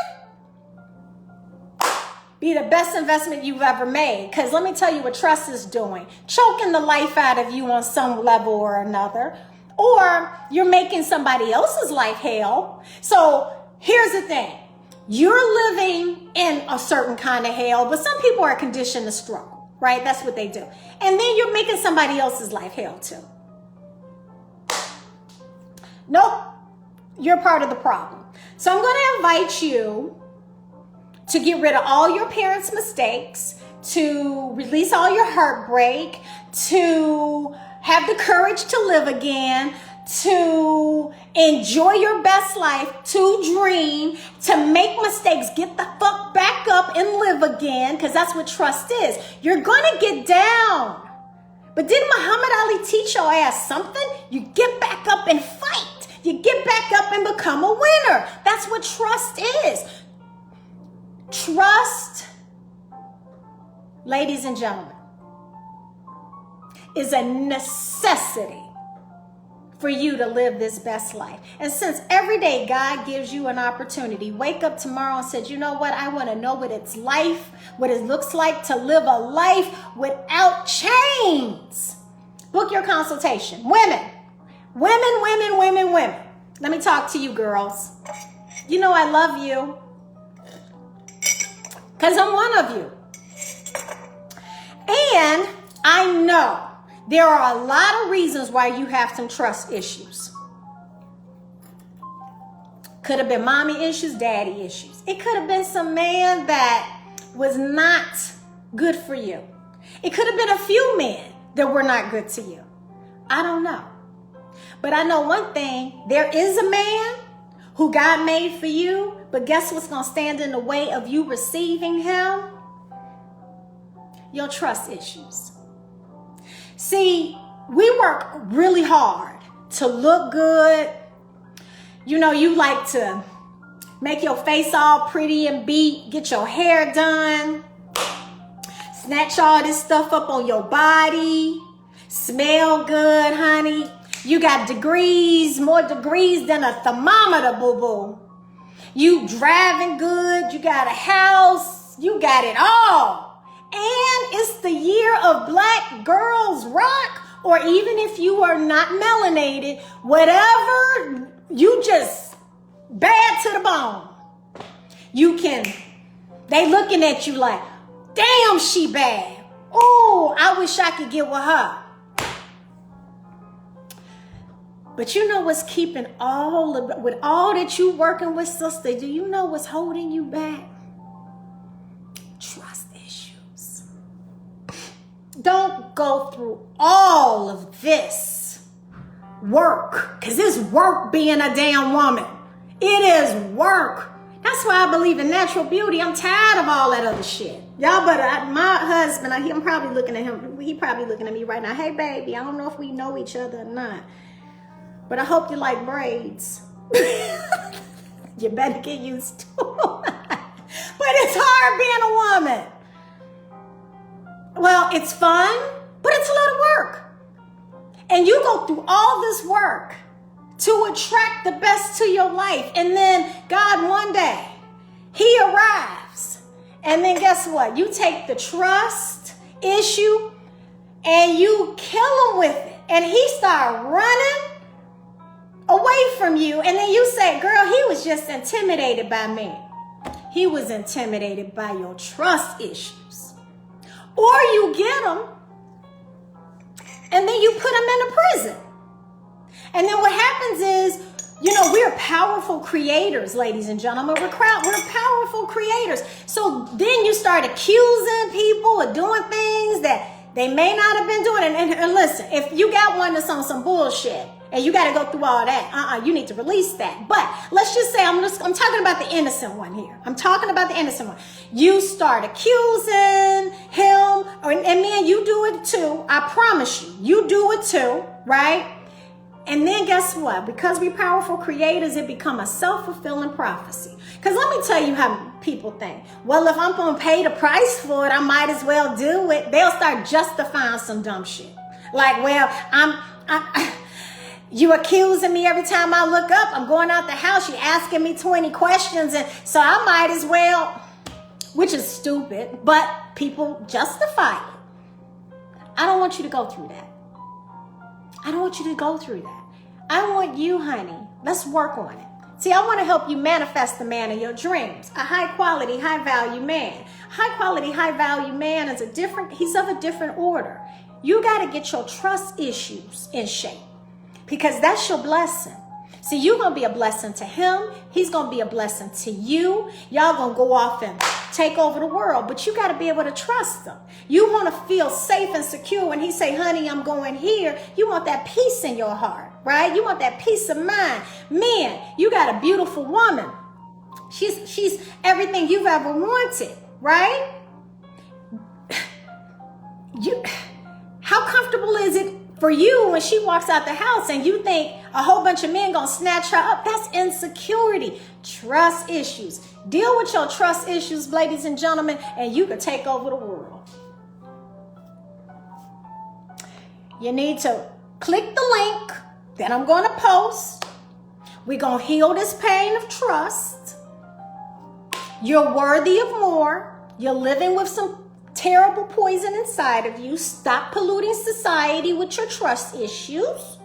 Be the best investment you've ever made. Because let me tell you what trust is doing. Choking the life out of you on some level or another. Or you're making somebody else's life hell. So here's the thing. You're living in a certain kind of hell, but some people are conditioned to struggle, right? That's what they do. And then you're making somebody else's life hell too. Nope. You're part of the problem. So I'm going to invite you to get rid of all your parents' mistakes, to release all your heartbreak, to have the courage to live again, to enjoy your best life, to dream, to make mistakes, get the fuck back up and live again, because that's what trust is. You're going to get down. But didn't Muhammad Ali teach your ass something? You get back up and fight. You get back up and become a winner. That's what trust is. Trust, ladies and gentlemen, is a necessity for you to live this best life. And since every day God gives you an opportunity, wake up tomorrow and said, you know what? I want to know what it's life, what it looks like to live a life without chains. Book your consultation. Women. Let me talk to you girls. You know I love you. Because I'm one of you. And I know there are a lot of reasons why you have some trust issues. Could have been mommy issues, daddy issues. It could have been some man that was not good for you. It could have been a few men that were not good to you. I don't know. But I know one thing. There is a man who God made for you. But guess what's going to stand in the way of you receiving him? Your trust issues. See, we work really hard to look good. You know, you like to make your face all pretty and beat, get your hair done, snatch all this stuff up on your body, smell good, honey. You got degrees, more degrees than a thermometer, boo-boo. You driving good, you got a house, you got it all. And it's the year of Black Girls Rock, or even if you are not melanated, whatever, you just bad to the bone. You can, they looking at you like, damn, she bad. Oh, I wish I could get with her. But you know what's keeping with all that you working with, sister, do you know what's holding you back? Trust issues. Don't go through all of this work, because it's work being a damn woman. It is work. That's why I believe in natural beauty. I'm tired of all that other shit. Y'all better, my husband, I'm probably looking at him. He probably looking at me right now. Hey, baby, I don't know if we know each other or not, but I hope you like braids. You better get used to it. But it's hard being a woman. Well, it's fun, but it's a lot of work. And you go through all this work to attract the best to your life. And then God, one day, he arrives. And then guess what? You take the trust issue and you kill him with it. And he starts running away from you. And then you say, girl, he was just intimidated by me. He was intimidated by your trust issues. Or you get him and then you put him in a prison. And then what happens is, you know, we're powerful creators, ladies and gentlemen. We're powerful creators. So then you start accusing people of doing things that they may not have been doing. And listen, if you got one that's on some bullshit and you got to go through all that, you need to release that. But let's just say I'm talking about the innocent one here. I'm talking about the innocent one. You start accusing him, and man, you do it too. I promise you, you do it too, right? And then guess what? Because we're powerful creators, it becomes a self-fulfilling prophecy. Because let me tell you how people think. Well, if I'm going to pay the price for it, I might as well do it. They'll start justifying some dumb shit. Like, well, you accusing me every time I look up. I'm going out the house. You're asking me 20 questions. And so I might as well, which is stupid, but people justify it. I don't want you to go through that. I don't want you to go through that. I want you, honey, let's work on it. See, I want to help you manifest the man of your dreams, a high quality, high value man. High quality, high value man is he's of a different order. You got to get your trust issues in shape because that's your blessing. See, you're going to be a blessing to him. He's going to be a blessing to you. Y'all going to go off and take over the world, but you got to be able to trust him. You want to feel safe and secure when he say, honey, I'm going here. You want that peace in your heart, right? You want that peace of mind. Man, you got a beautiful woman. She's everything you've ever wanted, right? How comfortable is it for you when she walks out the house and you think a whole bunch of men gonna snatch her up? That's insecurity. Trust issues. Deal with your trust issues, ladies and gentlemen, and you can take over the world. You need to click the link that I'm gonna post. We're gonna heal this pain of trust. You're worthy of more. You're living with some terrible poison inside of you. Stop polluting society with your trust issues.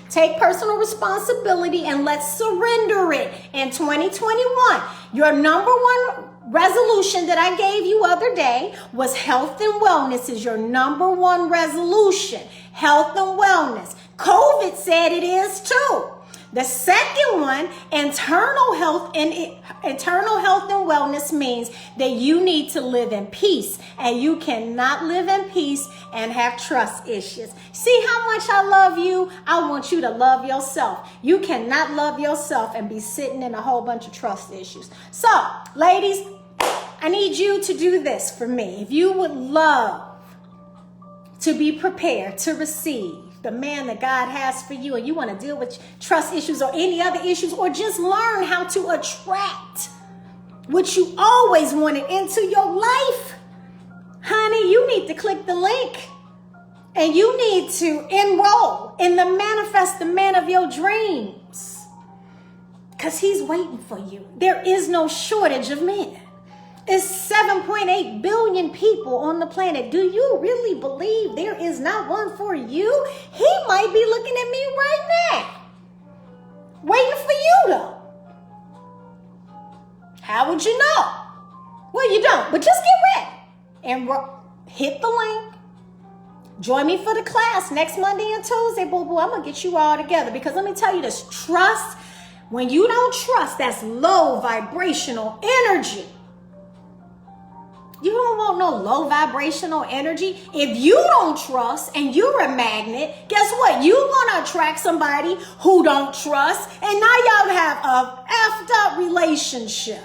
Take personal responsibility and let's surrender it in 2021. Your number one resolution that I gave you other day was health and wellness is your number one resolution. Health and wellness. COVID said it is too. The second one, internal health and wellness means that you need to live in peace, and you cannot live in peace and have trust issues. See how much I love you? I want you to love yourself. You cannot love yourself and be sitting in a whole bunch of trust issues. So, ladies, I need you to do this for me. If you would love to be prepared to receive the man that God has for you, and you want to deal with trust issues or any other issues, or just learn how to attract what you always wanted into your life, honey, you need to click the link and you need to enroll in the Manifest the Man of Your Dreams, because he's waiting for you. There is no shortage of men. It's 7.8 billion people on the planet. Do you really believe there is not one for you? He might be looking at me right now, waiting for you though. How would you know? Well, you don't, but just get ready and hit the link. Join me for the class next Monday and Tuesday, boo-boo. I'm going to get you all together, because let me tell you this, trust, when you don't trust, that's low vibrational energy. You don't want no low vibrational energy. If you don't trust and you're a magnet, guess what? You're going to attract somebody who don't trust. And now y'all have a effed up relationship.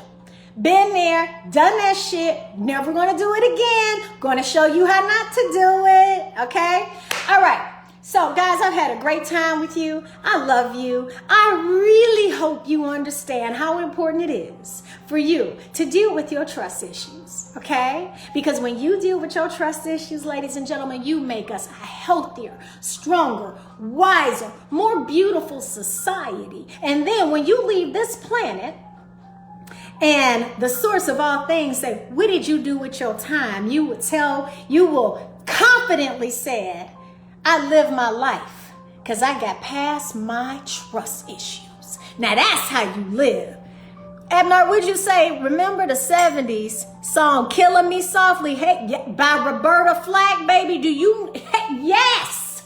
Been there, done that shit. Never going to do it again. Going to show you how not to do it. Okay? All right. So, guys, I've had a great time with you. I love you. I really hope you understand how important it is for you to deal with your trust issues, okay? Because when you deal with your trust issues, ladies and gentlemen, you make us a healthier, stronger, wiser, more beautiful society. And then when you leave this planet, and the source of all things say, what did you do with your time? You will confidently say, I live my life because I got past my trust issues. Now that's how you live. Abner, would you say, remember the 70s song, Killing Me Softly, by Roberta Flack, baby? Do you? Yes.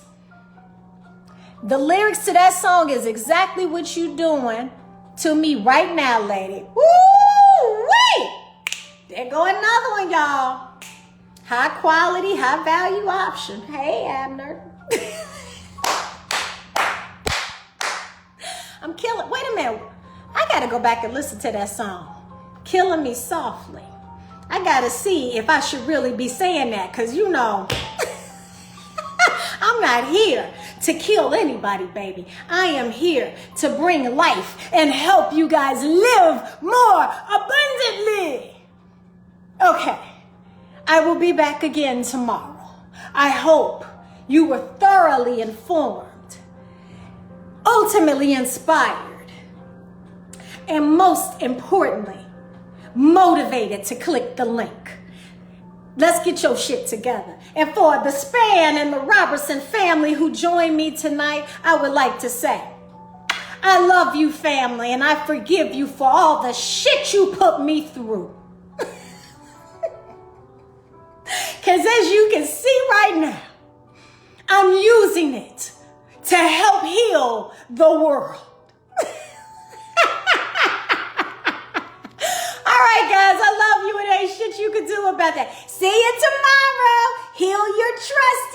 The lyrics to that song is exactly what you doing to me right now, lady. Woo-wee! There go another one, y'all. High quality, high value option. Hey, Abner. I'm killing. Wait a minute. I got to go back and listen to that song. Killing Me Softly. I got to see if I should really be saying that, because, you know, I'm not here to kill anybody, baby. I am here to bring life and help you guys live more abundantly. Okay. I will be back again tomorrow. I hope you were thoroughly informed ultimately inspired, and most importantly, motivated to click the link. Let's get your shit together. And for the Span and the Robertson family who joined me tonight, I would like to say, I love you, family, and I forgive you for all the shit you put me through. Because as you can see right now, I'm using it to help heal the world. All right, guys, I love you, and ain't shit you can do about that. See you tomorrow. Heal your trust